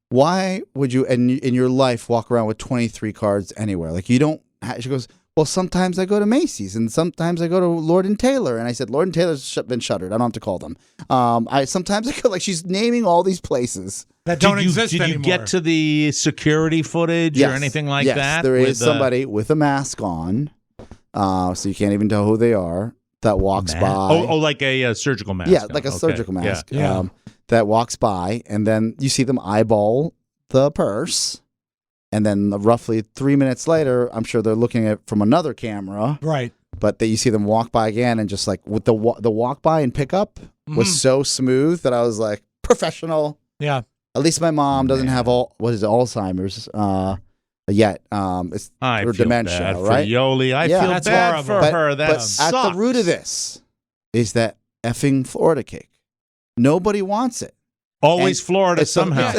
why would you in your life walk around with 23 cards anywhere? Like you don't, she goes, well, sometimes I go to Macy's and sometimes I go to Lord & Taylor. And I said, Lord & Taylor's been shuttered. I don't have to call them. Sometimes I go, like she's naming all these places. That don't exist anymore. Did you get to the security footage or anything like that? Yes, there is somebody with a mask on, so you can't even tell who they are, that walks by. Oh, like a surgical mask. Yeah, like a surgical mask. Yeah. That walks by, and then you see them eyeball the purse. And then roughly 3 minutes later, I'm sure they're looking at it from another camera. Right. But you see them walk by again, and just like with the walk by and pickup was so smooth that I was like, professional. Yeah. At least my mom doesn't have Alzheimer's yet. It's or dementia, bad right? For Yoli. I feel bad for her. That but at the root of this is that effing Florida cake. Nobody wants it. Always Florida somehow.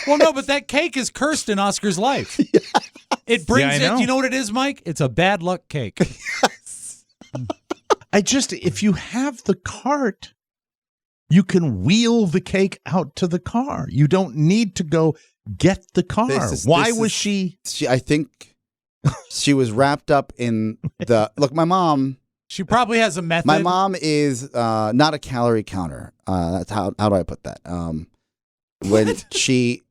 Well, no, but that cake is cursed in Oscar's life. It brings it. You know what it is, Mike? It's a bad luck cake. Yes. If you have the cart, you can wheel the cake out to the car. You don't need to go get the car. Why was she? I think she was wrapped up in the look. My mom. She probably has a method. My mom is not a calorie counter. That's how do I put that? When she,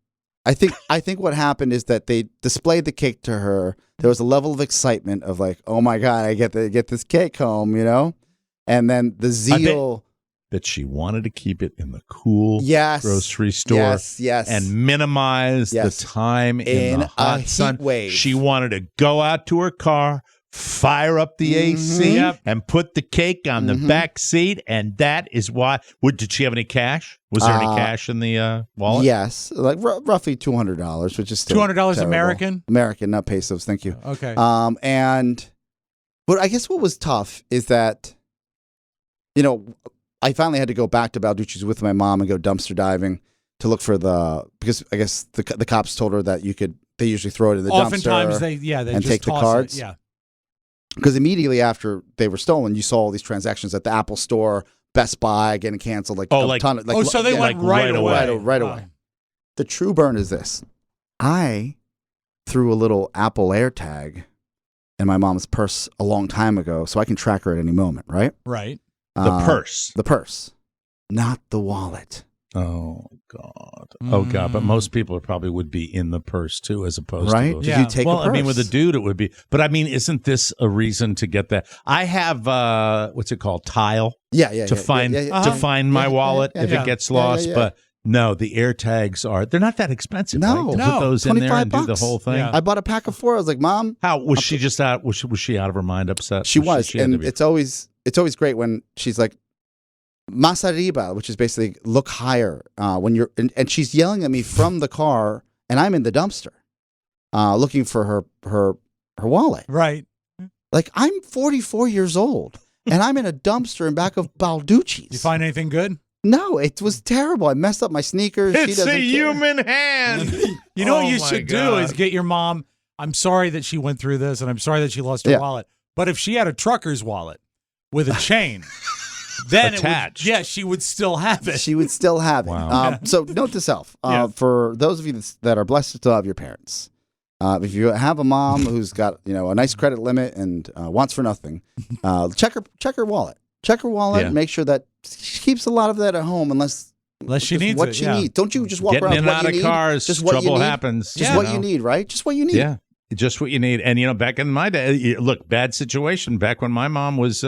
I think what happened is that they displayed the cake to her. There was a level of excitement of like, oh my God, I get to get this cake home, and then the zeal. That she wanted to keep it in the cool grocery store. Yes. And minimize the time in the hot sun. Wave. She wanted to go out to her car, fire up the AC, and put the cake on the back seat. And that is why. Did she have any cash? Was there any cash in the wallet? Yes, like roughly $200, which is still $200 American? American, not pesos. Thank you. Okay. But I guess what was tough is that, I finally had to go back to Balducci's with my mom and go dumpster diving to look for because I guess the cops told her that they usually throw it in the Oftentimes dumpster. They and just take the toss cards. It. Yeah. Because immediately after they were stolen, you saw all these transactions at the Apple Store, Best Buy getting canceled. So they went right away. Right away. The true burn is this. I threw a little Apple AirTag in my mom's purse a long time ago, so I can track her at any moment, right? Right. The purse. The purse. Not the wallet. Oh, God. Oh, God. But most people probably would be in the purse, too, as opposed to those. Did you take a purse? I mean, with a dude, it would be. But, I mean, isn't this a reason to get that? I have, what's it called? Tile? To find my wallet if it gets lost. But, no, the AirTags they're not that expensive, right? To put those in there and do the whole thing. Yeah. I bought a pack of 4. I was like, Mom. How was she just out? Was she out of her mind upset? She was. And it's always great when she's like, Más arriba, which is basically look higher when you're, and she's yelling at me from the car, and I'm in the dumpster, looking for her wallet. Right. Like I'm 44 years old, and I'm in a dumpster in back of Balducci's. Did you find anything good? No, it was terrible. I messed up my sneakers. It's a human hand. You know what you should do is get your mom. I'm sorry that she went through this, and I'm sorry that she lost her wallet. But if she had a trucker's wallet with a chain. Then attached. She would still have it. She would still have it. Wow. So note to self, for those of you that are blessed to still have your parents, if you have a mom who's got a nice credit limit and wants for nothing, check her wallet. Check her wallet. And make sure that she keeps a lot of that at home unless she needs what she needs. Don't you just walk Getting around in with and what out you of need? cars, Just what trouble you need. happens. Just what you need, right? Just what you need. Yeah. Just what you need. And, back in my day, look, bad situation. Back when my mom was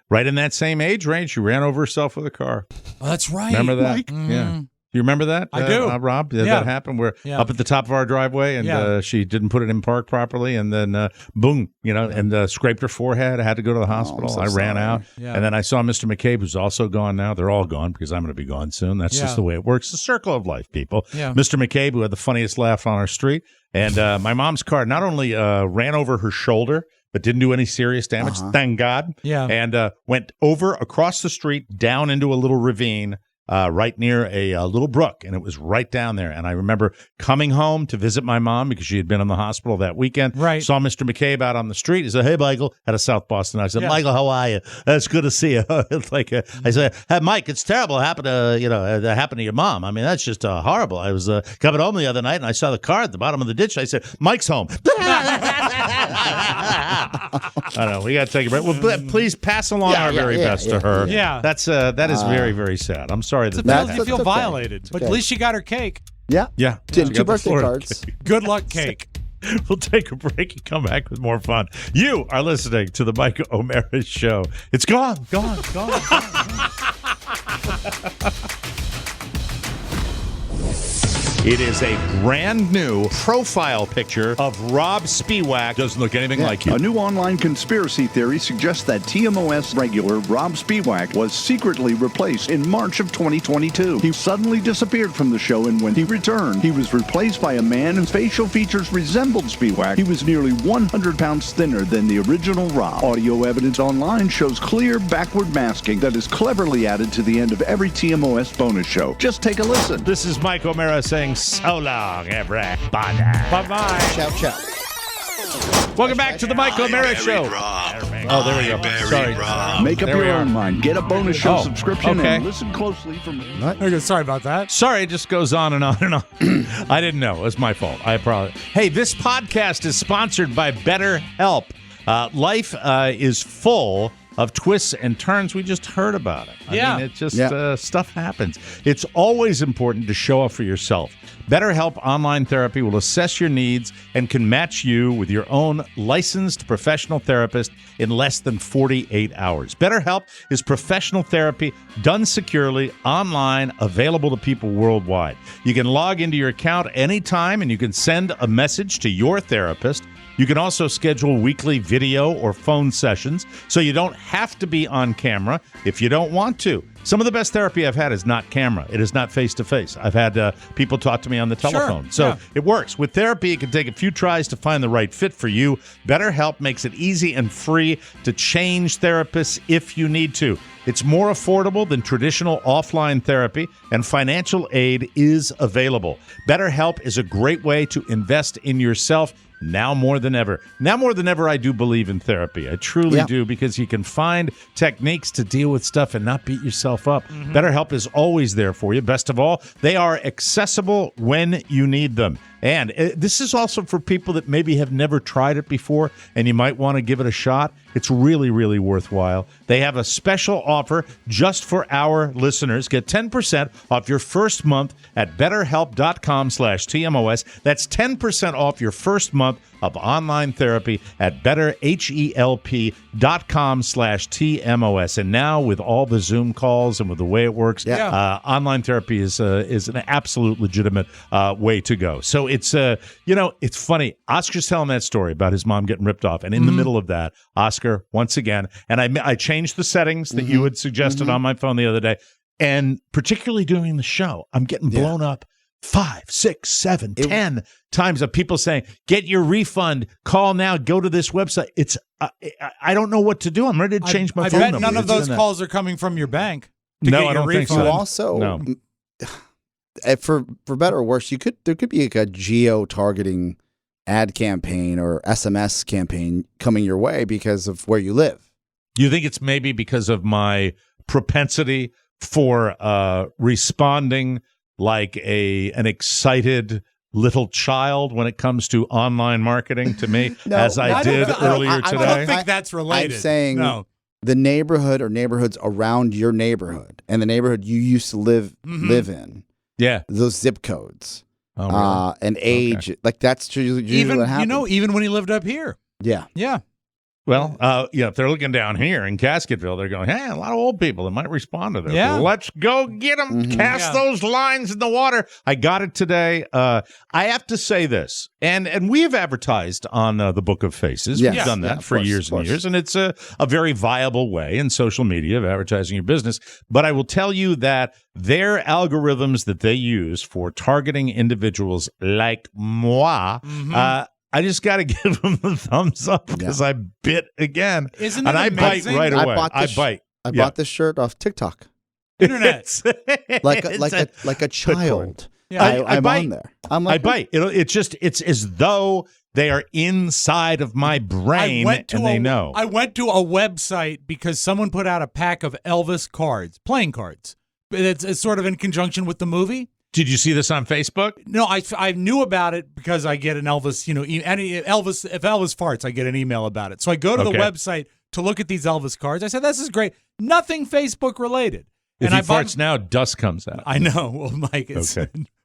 right in that same age range, she ran over herself with a car. Oh, that's right. Remember that? Mike? Yeah. Do you remember that? I do. Rob. That happened. We're up at the top of our driveway, and she didn't put it in park properly, and then boom, and scraped her forehead. I had to go to the hospital. I ran out, and then I saw Mr. McCabe, who's also gone now. They're all gone because I'm going to be gone soon. That's just the way it works. The circle of life, people. Yeah. Mr. McCabe, who had the funniest laugh on our street, and my mom's car not only ran over her shoulder, but didn't do any serious damage, thank God. Yeah. And went over across the street, down into a little ravine, right near a little brook, and it was right down there. And I remember coming home to visit my mom because she had been in the hospital that weekend. Right. Saw Mr. McCabe out on the street. He said, "Hey, Michael," at a South Boston. I said, "Michael, how are you? It's good to see you." It's like I said, "Hey, Mike, it's terrible. It happened to that happened to your mom. I mean, that's just horrible." I was coming home the other night, and I saw the car at the bottom of the ditch. I said, "Mike's home." I know we got to take a break. Well, please pass along our very best to her. Yeah, that is very, very sad. I'm sorry that you feel violated, but at least she got her cake. Yeah, yeah. Two birthday cards. Good luck, cake. We'll take a break and come back with more fun. You are listening to the Mike O'Mara Show. It's gone. It is a brand new profile picture of Rob Spiewak. Doesn't look anything like you. A new online conspiracy theory suggests that TMOS regular Rob Spiewak was secretly replaced in March of 2022. He suddenly disappeared from the show, and when he returned, he was replaced by a man whose facial features resembled Spiewak. He was nearly 100 pounds thinner than the original Rob. Audio evidence online shows clear backward masking that is cleverly added to the end of every TMOS bonus show. Just take a listen. This is Mike O'Mara saying so long, everybody. Bye-bye. Ciao. Welcome back to the Mike O'Mara Show. Oh, there we go. Sorry. Make up your own mind. Get a bonus show subscription and listen closely from me. Okay, sorry about that. Sorry, it just goes on and on and on. I didn't know. It was my fault. Hey, this podcast is sponsored by BetterHelp. Life is full of twists and turns. We just heard about it. I mean, it just stuff happens. It's always important to show up for yourself. BetterHelp Online Therapy will assess your needs and can match you with your own licensed professional therapist in less than 48 hours. BetterHelp is professional therapy done securely, online, available to people worldwide. You can log into your account anytime, and you can send a message to your therapist. You can also schedule weekly video or phone sessions, so you don't have to be on camera if you don't want to. Some of the best therapy I've had is not camera. It is not face-to-face. I've had people talk to me on the telephone. So it works. With therapy, it can take a few tries to find the right fit for you. BetterHelp makes it easy and free to change therapists if you need to. It's more affordable than traditional offline therapy, and financial aid is available. BetterHelp is a great way to invest in yourself now more than ever. Now more than ever, I do believe in therapy. I truly do, because you can find techniques to deal with stuff and not beat yourself up. BetterHelp is always there for you. Best of all, they are accessible when you need them. And this is also for people that maybe have never tried it before, and you might want to give it a shot. It's really, really worthwhile. They have a special offer just for our listeners. Get 10% off your first month at BetterHelp.com/TMOS. That's 10% off your first month of online therapy at BetterHelp.com/TMOS. And now with all the Zoom calls and with the way it works, online therapy is an absolute legitimate way to go. So it's it's funny. Oscar's telling that story about his mom getting ripped off, and in the middle of that, Oscar once again, and I changed the settings that you had suggested on my phone the other day, and particularly during the show, I'm getting blown up 5, 6, 7, 10 times of people saying, "Get your refund. Call now. Go to this website." It's I don't know what to do. I'm ready to change my phone number. I bet none of those calls are coming from your bank. No, I don't think so. You also, for better or worse, there could be like a geo-targeting ad campaign or SMS campaign coming your way because of where you live. You think it's maybe because of my propensity for responding like an excited little child when it comes to online marketing to me, as I did earlier today? I don't think that's related. I'm saying the neighborhood or neighborhoods around your neighborhood and the neighborhood you used to live in. Yeah, those zip codes, really? and age, like that's usually what happens. Even when he lived up here. Yeah. Well, if they're looking down here in Casketville, they're going, hey, a lot of old people that might respond to this. Yeah. Let's go get them. Cast those lines in the water. I got it today. I have to say this, and we have advertised on the Book of Faces. Yes. We've done that for course, years and years, and it's a very viable way in social media of advertising your business. But I will tell you that their algorithms that they use for targeting individuals like moi, I just got to give them the thumbs up because I bit again. Isn't it and I amazing? bite right away. I bite. I bought this shirt off TikTok. Internet. like a child. Yeah. I I'm bite. on there. I'm like, I bite. It's as though they are inside of my brain and they know. I went to a website because someone put out a pack of Elvis cards, playing cards. It's sort of in conjunction with the movie. Did you see this on Facebook? No, I knew about it because I get an Elvis, if Elvis farts, I get an email about it. So I go to the website to look at these Elvis cards. I said, this is great. Nothing Facebook related. If he farts now, dust comes out. I know. Well, Mike, it's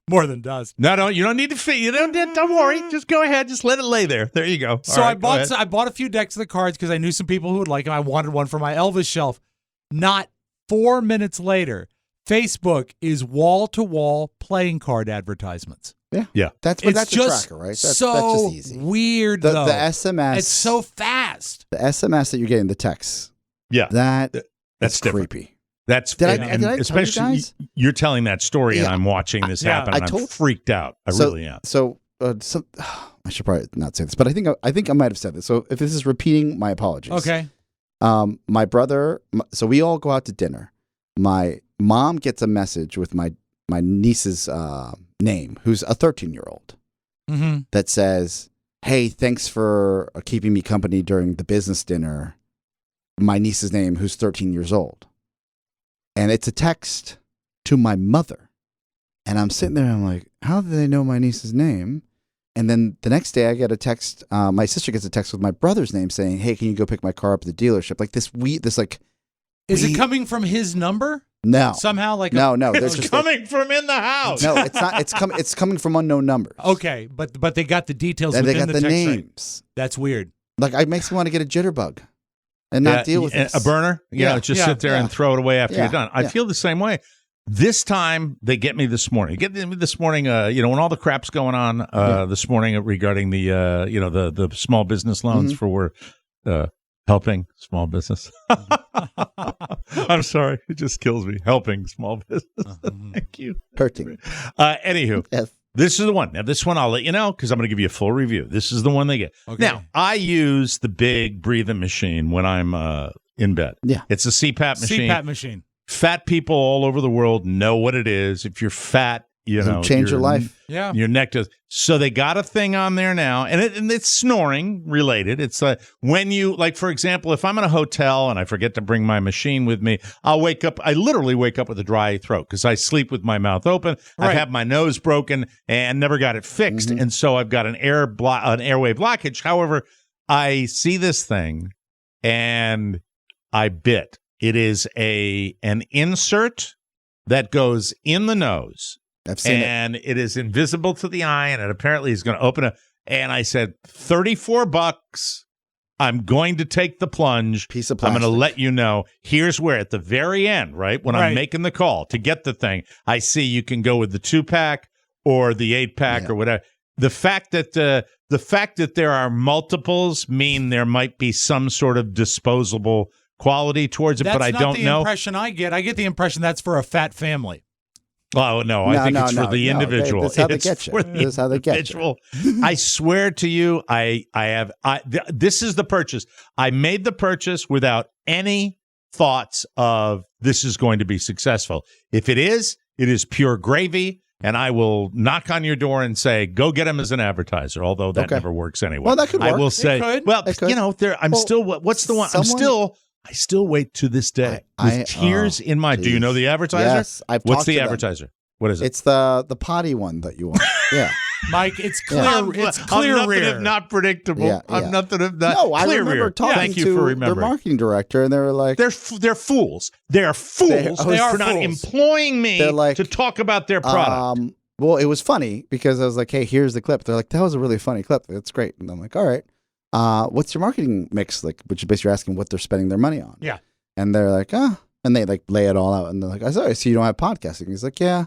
more than dust. No, you don't need to feed. Don't worry. Just go ahead. Just let it lay there. There you go. So I bought a few decks of the cards because I knew some people who would like them. I wanted one for my Elvis shelf. Not 4 minutes later, Facebook is wall-to-wall playing card advertisements. Yeah. That's It's the just tracker, right? That's so just easy. weird, The though. SMS. It's so fast. The SMS that you're getting, the text. Yeah. That's different. creepy. That's Did I tell you especially guys? You're telling that story and I'm watching this happen and I'm freaked out. I really am. So I should probably not say this, but I think I might have said this. So if this is repeating, my apologies. Okay. My brother. So we all go out to dinner. My mom gets a message with my niece's name, who's a 13-year-old, that says, "Hey, thanks for keeping me company during the business dinner." My niece's name, who's 13 years old. And it's a text to my mother. And I'm sitting there and I'm like, how do they know my niece's name? And then the next day I get a text, my sister gets a text with my brother's name saying, hey, can you go pick my car up at the dealership? Like this Is it coming from his number? No. Somehow like No. It's coming from in the house. No, it's not. It's coming from unknown numbers. Okay, but they got the details And within they got the text names. string. That's weird. Like it makes me want to get a jitterbug and not deal with this. A burner? Just sit there and throw it away after you're done. I feel the same way. This time, they get me this morning. When all the crap's going on this morning regarding the small business loans for helping small business. I'm sorry. It just kills me. Helping small business. Thank you. Hurting. Anywho. Yes. This is the one. Now, this one I'll let you know because I'm going to give you a full review. This is the one they get. Okay. Now, I use the big breathing machine when I'm in bed. Yeah. It's a CPAP machine. CPAP machine. Fat people all over the world know what it is. If you're fat, change your life. Yeah. Your neck does. So they got a thing on there now, and it's snoring related. It's when you, like, for example, if I'm in a hotel and I forget to bring my machine with me, I'll wake up. I literally wake up with a dry throat because I sleep with my mouth open. Right. I've had my nose broken and never got it fixed, and so I've got an airway blockage. However, I see this thing and I bit. It is an insert that goes in the nose. I've seen it is invisible to the eye, and it apparently is going to open and I said, $34. I'm going to take the plunge. Piece of I'm plastic. going to let you know. Here's where, at the very end, right, when I'm making the call to get the thing, I see you can go with the 2-pack or the 8-pack or whatever. The fact that there are multiples mean there might be some sort of disposable quality towards it, but I don't know. That's not the impression I get. I get the impression that's for a fat family. Oh, no, I think it's for the individual. That's how they get you. That's how they get you. I swear to you, this is the purchase. I made the purchase without any thoughts of this is going to be successful. If it is pure gravy, and I will knock on your door and say, go get him as an advertiser, although that never works anyway. Well, that could work. I will say, still, what's the one? I still wait to this day with tears in my. Do you know the advertiser? Yes, What's the advertiser? What is it? It's the potty one that you want. Yeah, Mike, it's clear. It's I'm clear. nothing if not predictable. Yeah. I'm nothing if not. No, I clear remember rear. talking Thank you to for their remembering. marketing director, and they were like, they're fools. They are fools They are for not fools. employing me to talk about their product. Well, it was funny because I was like, hey, here's the clip. They're like, that was a really funny clip. That's great. And I'm like, all right. what's your marketing mix like? Which is basically asking what they're spending their money on. Yeah. And they're like, and they like lay it all out. And they're like, I see you don't have podcasting. He's like, yeah,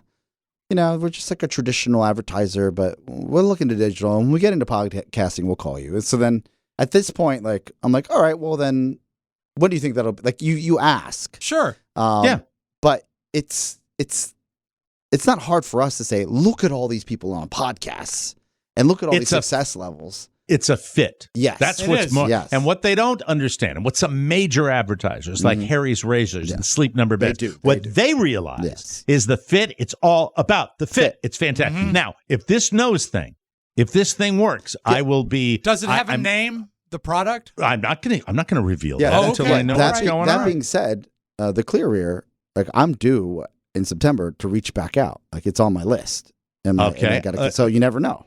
we're just like a traditional advertiser, but we're looking to digital. And when we get into podcasting, we'll call you. And so then at this point, like, I'm like, all right, well then, what do you think that'll be? Like you ask. Sure. But it's not hard for us to say, look at all these people on podcasts and look at all these success levels. It's a fit. Yes. That's what's more. Yes. And what they don't understand, and what some major advertisers like Harry's Razors and Sleep Number Beds, they realize is the fit. It's all about the fit. It's fantastic. Now, if this thing works, I will be. Does it have a name? The product? I'm not gonna reveal that until I know what's going on. That being said, the Clear Ear, like I'm due in September to reach back out. Like it's on my list. So you never know.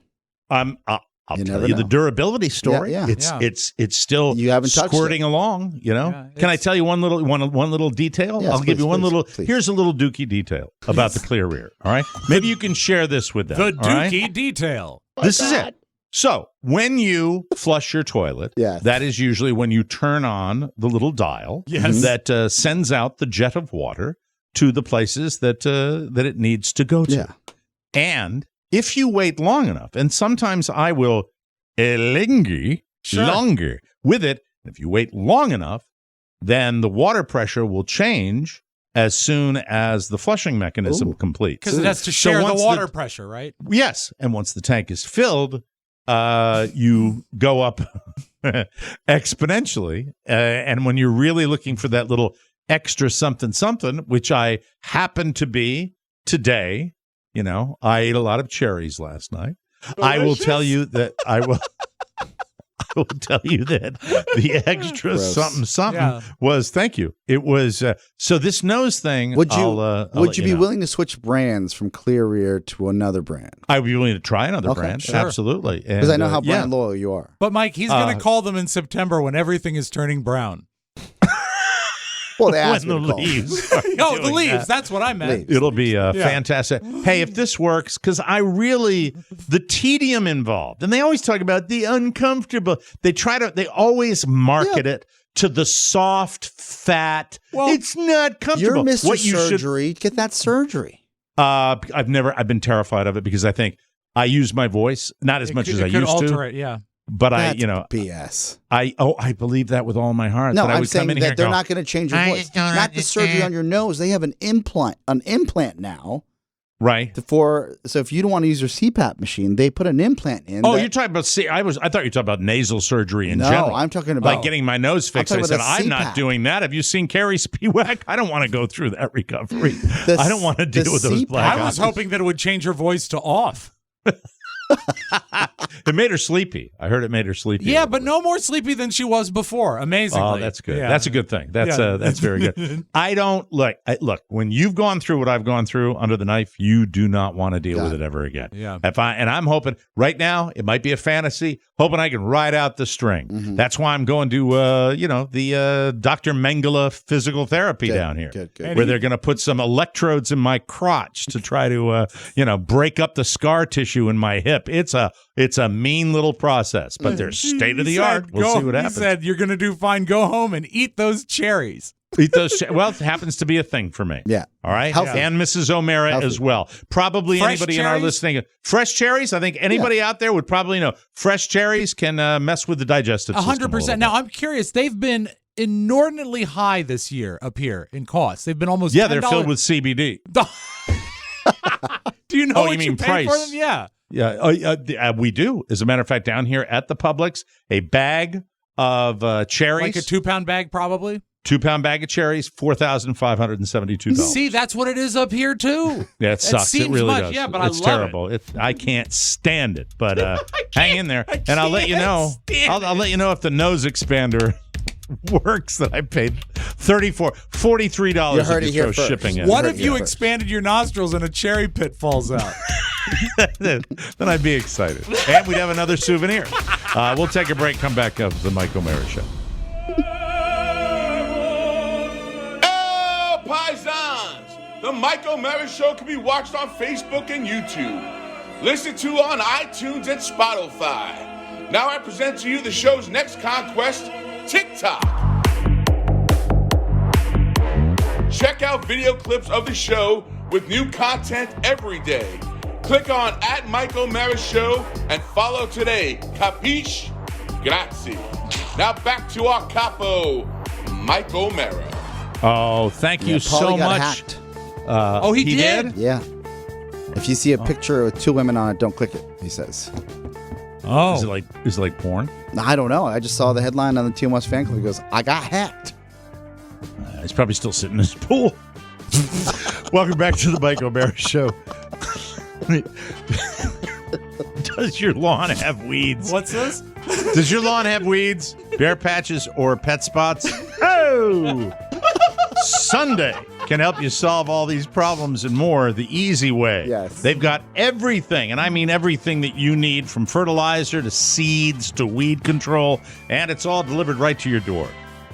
I'll tell you the durability story. Yeah. It's still you haven't squirting along. Can I tell you one little detail? Yes, I'll give you one little. Please. Here's a little dookie detail about the Clear Ear. All right, maybe you can share this with them. The dookie detail. This is it. So when you flush your toilet, that is usually when you turn on the little dial that sends out the jet of water to the places that it needs to go to. Yeah. And if you wait long enough, and sometimes I will linger longer with it, if you wait long enough, then the water pressure will change as soon as the flushing mechanism completes. Because it has to share the water pressure, right? Yes. And once the tank is filled, you go up exponentially. And when you're really looking for that little extra something, which I happen to be today, I ate a lot of cherries last night. Delicious. I will tell you that the extra something was, thank you. It was, so this nose thing. Would you be willing to switch brands from Clear Ear to another brand? I would be willing to try another brand. Sure. Absolutely. Because I know how brand loyal you are. But Mike, he's going to call them in September when everything is turning brown. Well, they asked when the leaves. the leaves. That's what I meant. It'll be fantastic. Hey, if this works, because the tedium involved, and they always talk about the uncomfortable. They always market it to the soft, fat. Well, it's not comfortable. You're Mr. Surgery. Get that surgery. I've been terrified of it because I think I use my voice not as much as I used to. It, yeah. But that's BS. I believe that with all my heart. No, that I'm saying that they're not going to change your voice. Not the surgery on your nose. They have an implant now. Right. So if you don't want to use your CPAP machine, they put an implant in. Oh, you're talking about I thought you were talking about nasal surgery in general. No, I'm talking about like getting my nose fixed. I said I'm not doing that. Have you seen Carrie Spiewak? I don't want to go through that recovery. I don't want to deal with those black. I was hoping that it would change her voice to off. It made her sleepy. I heard it made her sleepy. Yeah, but no more sleepy than she was before. Amazingly. Oh, that's good. Yeah. That's a good thing. That's very good. I don't look. When you've gone through what I've gone through under the knife, you do not want to deal with it ever again. Yeah. I'm hoping right now it might be a fantasy. Hoping I can ride out the string. Mm-hmm. That's why I'm going to the Dr. Mengele physical therapy down here, where they're going to put some electrodes in my crotch to try to break up the scar tissue in my hip. It's a mean little process, but they're state of the art. We'll see what happens. He said you're going to do fine. Go home and eat those cherries. Well, it happens to be a thing for me. Yeah. All right. Healthy. And Mrs. O'Mara as well. Probably fresh anybody cherries? In our listening. Fresh cherries. I think anybody out there would probably know fresh cherries can mess with the digestive system. 100%. Now, I'm curious. They've been inordinately high this year up here in cost. They've been almost $10. They're filled with CBD. Do you know what you mean pay price? For them? Yeah. Yeah, we do. As a matter of fact, down here at the Publix, a bag of cherries. Like a 2-pound bag, probably? 2-pound bag of cherries, $4,572. See, that's what it is up here, too. Yeah, it sucks. It really does. Yeah, but it's terrible. I can't stand it. But hang in there, and I'll let you know. I'll let you know if the nose expander works that I paid $43 extra shipping in. What if you expanded your nostrils and a cherry pit falls out? Then I'd be excited. And we'd have another souvenir. We'll take a break, come back of the Mike O'Mara Show. Oh, paisans! The Mike O'Mara Show can be watched on Facebook and YouTube. Listen to on iTunes and Spotify. Now I present to you the show's next conquest, TikTok. Check out video clips of the show with new content every day. Click on @MikeOMara and follow today. Capiche? Grazie. Now back to our capo, Mike O'Mara. Oh, thank you so got much. Hacked. He did? Yeah. If you see a picture with 2 women on it, don't click it, he says. Oh. Is it like porn? I don't know. I just saw the headline on the TMOS fan club. He goes, I got hacked. He's probably still sitting in his pool. Welcome back to the Mike O'Mara Show. Does your lawn have weeds? What's this? Does your lawn have weeds, bare patches, or pet spots? Oh! Sunday can help you solve all these problems and more the easy way. Yes. They've got everything, and I mean everything that you need, from fertilizer to seeds to weed control, and it's all delivered right to your door.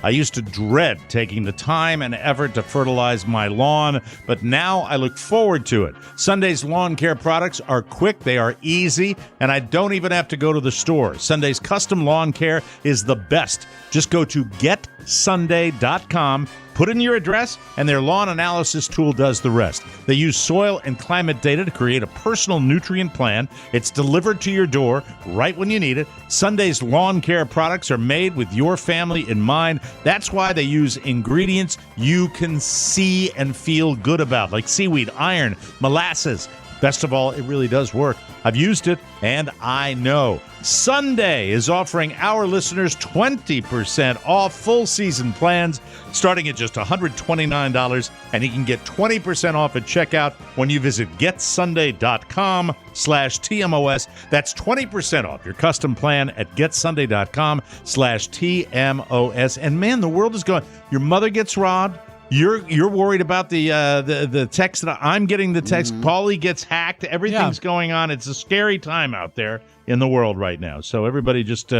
I used to dread taking the time and effort to fertilize my lawn, but now I look forward to it. Sunday's lawn care products are quick, they are easy, and I don't even have to go to the store. Sunday's custom lawn care is the best. Just go to getsunday.com, put in your address, and their lawn analysis tool does the rest. They use soil and climate data to create a personal nutrient plan. It's delivered to your door right when you need it. Sunday's lawn care products are made with your family in mind. That's why they use ingredients you can see and feel good about, like seaweed, iron, molasses. Best of all, it really does work. I've used it, and I know. Sunday is offering our listeners 20% off full season plans, starting at just $129, and you can get 20% off at checkout when you visit getsunday.com/TMOS. That's 20% off your custom plan at getsunday.com/TMOS. And man, the world is going. Your mother gets robbed. You're worried about the text that I'm getting. The text, Paulie gets hacked. Everything's going on. It's a scary time out there in the world right now. So everybody just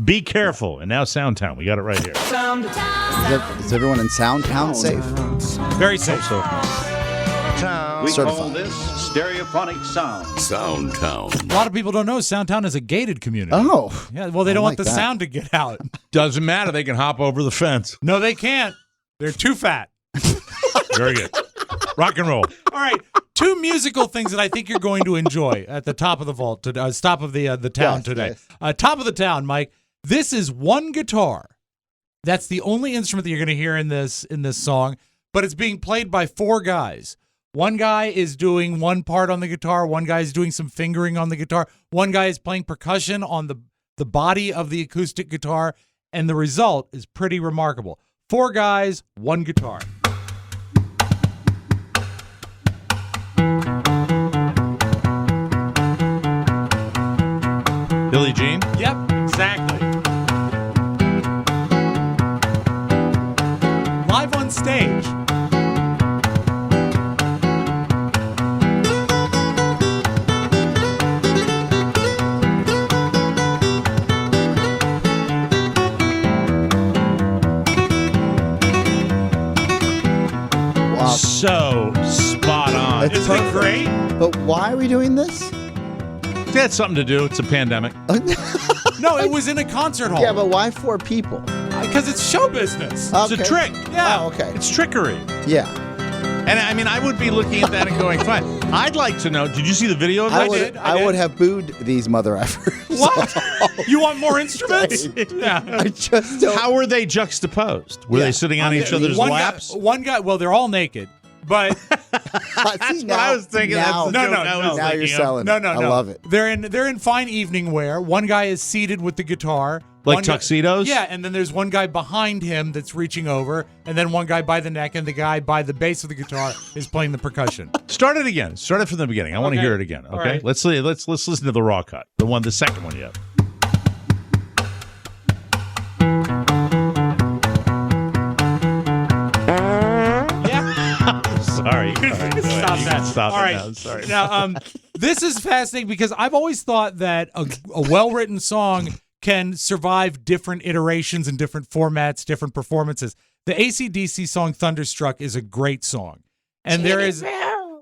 be careful. And now Soundtown, we got it right here. Is everyone in Soundtown safe? Very safe. So We call this stereophonic sound. Soundtown. A lot of people don't know Soundtown is a gated community. Oh. Yeah, well, they don't want like the that. sound to get out. doesn't matter. They can hop over the fence. No, they can't. They're too fat. Very good. Rock and roll. All right, 2 musical things that I think you're going to enjoy at the top of the vault, top of the town today. Yes. Top of the town, Mike. This is one guitar. That's the only instrument that you're going to hear in this song, but it's being played by 4 guys. One guy is doing one part on the guitar. One guy is doing some fingering on the guitar. One guy is playing percussion on the body of the acoustic guitar, and the result is pretty remarkable. 4 guys, 1 guitar. Billie Jean? Yep, exactly. Live on stage. So spot on. It's Isn't it great? But why are we doing this? That's something to do. It's a pandemic. No, it was in a concert hall. Yeah, but why 4 people? Because it's show business. It's a trick. Yeah. Oh, okay. It's trickery. Yeah. And I mean, I would be looking at that and going, fine. I'd like to know, did you see the video of that? I would have booed these mother effers. What? You want more instruments? Yeah. I just don't. How were they juxtaposed? Were they sitting on each other's laps? One guy, well, they're all naked, but That's what I was thinking. Now, That's the joke I was now thinking you're of. selling. no, it. I no. love it. They're in fine evening wear. One guy is seated with the guitar. Like One guy- tuxedos? Yeah, and then there's one guy behind him that's reaching over, and then one guy by the neck, and the guy by the base of the guitar is playing the percussion. Start it again. Start it from the beginning. I want to Okay. hear it again. All Okay. right. Let's listen to the raw cut. The second one you have. Yeah. Sorry. All right. Stop You that. can stop All it right. now. Sorry. Now, this is fascinating because I've always thought that a well-written song can survive different iterations and different formats, different performances. The AC/DC song Thunderstruck is a great song. And there is...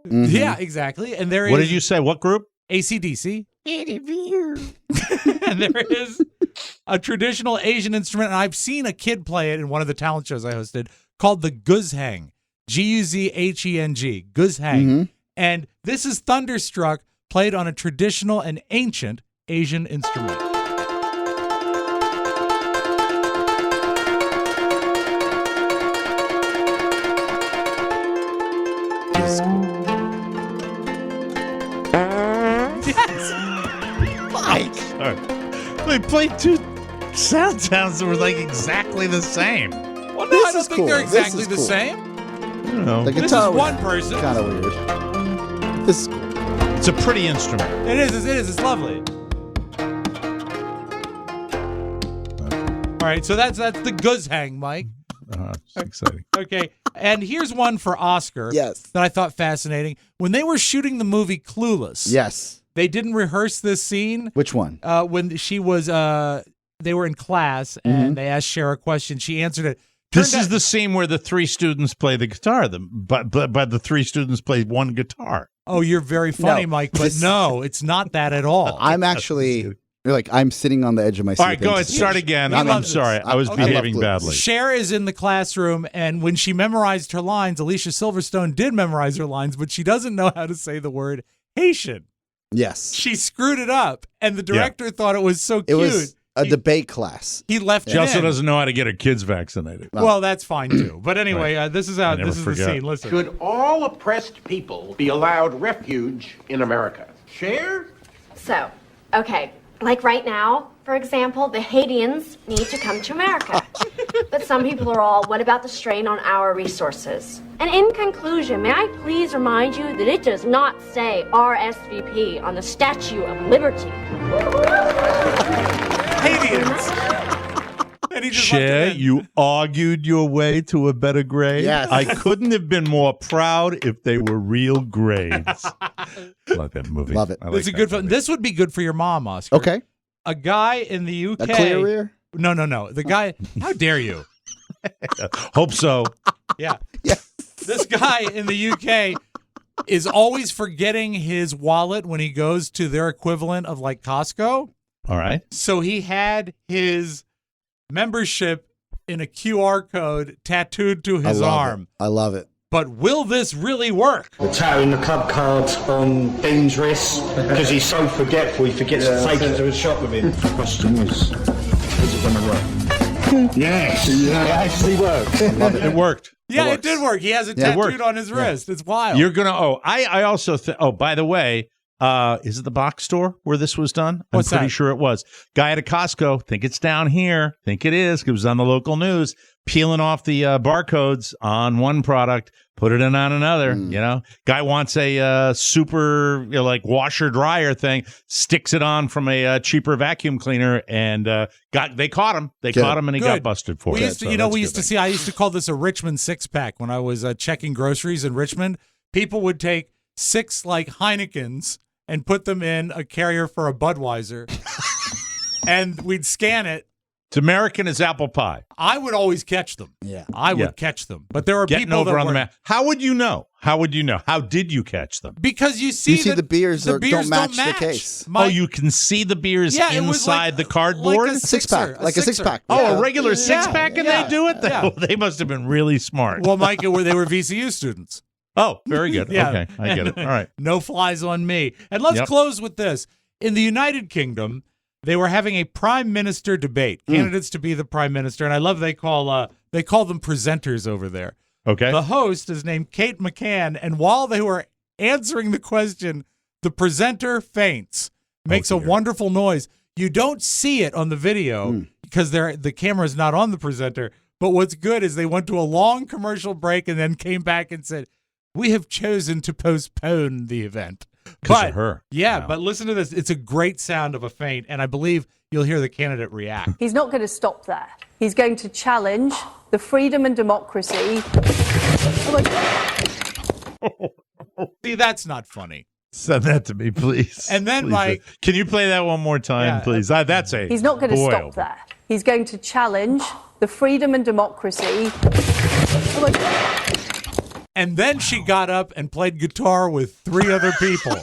Yeah, exactly. And there is... What did you say? What group? AC/DC. And there is a traditional Asian instrument, and I've seen a kid play it in one of the talent shows I hosted called the guzheng. Guzheng. Guzheng. And this is Thunderstruck played on a traditional and ancient Asian instrument. They played two sounds that were like exactly the same. Well, no, I don't think they're exactly the same. I don't know. The This is guitar one person. Kind of weird. This is cool. It's a pretty instrument. It is. It's lovely. All right, so that's the guzheng, Mike. It's exciting. Okay, and here's one for Oscar. Yes. That I thought fascinating. When they were shooting the movie Clueless. Yes. They didn't rehearse this scene. Which one? When she was, they were in class and they asked Cher a question. She answered it. This is the scene where the three students play the guitar, but the three students play one guitar. Oh, you're very funny, Mike, but no, it's not that at all. I'm actually, I'm sitting on the edge of my seat. All right, go ahead. Start again. I'm sorry. I was behaving badly. Cher is in the classroom, and when she memorized her lines, Alicia Silverstone did memorize her lines, but she doesn't know how to say the word Haitian. Yes. She screwed it up, and the director thought it was so cute. It was a debate class. He left She it also in. doesn't know how to get her kids vaccinated. Well, that's fine, too. But anyway, this is the scene. Listen. Should all oppressed people be allowed refuge in America? Cher? So, okay, like right now, for example, the Haitians need to come to America. But some people are all, what about the strain on our resources? And in conclusion, may I please remind you that it does not say RSVP on the Statue of Liberty. And Cher, you argued your way to a better grade. Yes. I couldn't have been more proud if they were real grades. Love that movie. Love it. I like It's a that good movie. This would be good for your mom, Oscar. Okay. A guy in the UK. A clear rear? No. The guy. How dare you? Hope so. Yeah. This guy in the UK is always forgetting his wallet when he goes to their equivalent of like Costco. All right. So he had his membership in a QR code tattooed to his arm. I love it. But will this really work? We're tattooing the club cards on Dean's wrist because he's so forgetful he forgets to take it to a shop with him. The question is it going to work? Yes, it actually worked. It worked. Yeah, it did work. He has it tattooed on his wrist. It's wild. You're going to, I also, by the way, is it the box store where this was done? What's I'm pretty that? sure it was. Guy at a Costco, think it's down here, think it is, it was on the local news, peeling off the barcodes on one product, put it in on another, Guy wants a super, like washer dryer thing, sticks it on from a cheaper vacuum cleaner, and they caught him. They caught him, and he got busted for we it. used to, we used to see, I used to call this a Richmond six-pack when I was checking groceries in Richmond. People would take 6 like Heinekens and put them in a carrier for a Budweiser, and we'd scan it. It's American as apple pie. I would always catch them. Yeah, I would catch them. But there are Getting people over that on the were, map. How would you know? How did you catch them? because you see the beers don't don't match the case. You can see the beers Yeah, it was inside like- the cardboard? like a Six-pack, like a six-pack. Oh, Yeah. a regular six-pack, and yeah, they do it? yeah. They must have been really smart. Well, Mike, they were VCU students. Oh, very good. Yeah. Okay, I get it. All right. No flies on me. And let's Yep. close with this. In the United Kingdom, they were having a prime minister debate, candidates to be the prime minister, and I love they call them presenters over there. Okay. The host is named Kate McCann, and while they were answering the question, the presenter faints, makes a wonderful noise. You don't see it on the video because the camera is not on the presenter. But what's good is they went to a long commercial break and then came back and said, "We have chosen to postpone the event." Because of her. Yeah, but listen to this. It's a great sound of a faint, and I believe you'll hear the candidate react. He's not going to stop there. He's going to challenge the freedom and democracy. See, that's not funny. Send that to me, please. And then, Please. Mike. Can you play that one more time, please? That's a. He's not going to boy, stop oh boy. there. He's going to challenge the freedom and democracy. And then she got up and played guitar with 3 other people.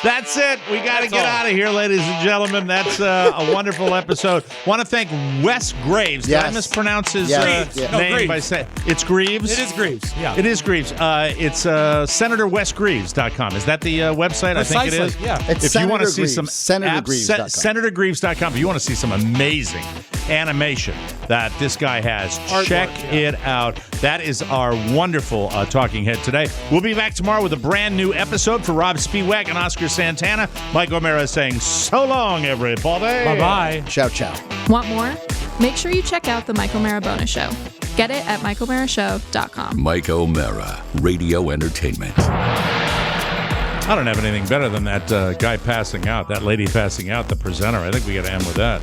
That's it. We got to get out of here, ladies and gentlemen. That's a wonderful episode. Want to thank Wes Graves. Did I mispronounce his name by saying it's Greaves? It is Greaves. Yeah, it is Greaves. It's SenatorWesGreaves.com. Is that the website? Precisely, I think it is. Yeah. It's if you want to see some SenatorGreaves.com. SenatorGreaves.com. If you want to see some amazing animation that this guy has, check it out. That is our wonderful talking head today. We'll be back tomorrow with a brand new episode for Rob Spiewak and Oscar Santana. Mike O'Mara saying so long, everybody. Bye-bye. Ciao, ciao. Want more? Make sure you check out the Mike O'Mara Bonus Show. Get it at MikeO'MaraShow.com. Mike O'Mara, Radio Entertainment. I don't have anything better than that guy passing out, that lady passing out, the presenter. I think we got to end with that.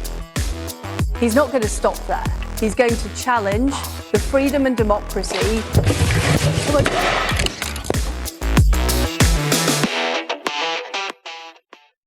He's not going to stop there. He's going to challenge the freedom and democracy.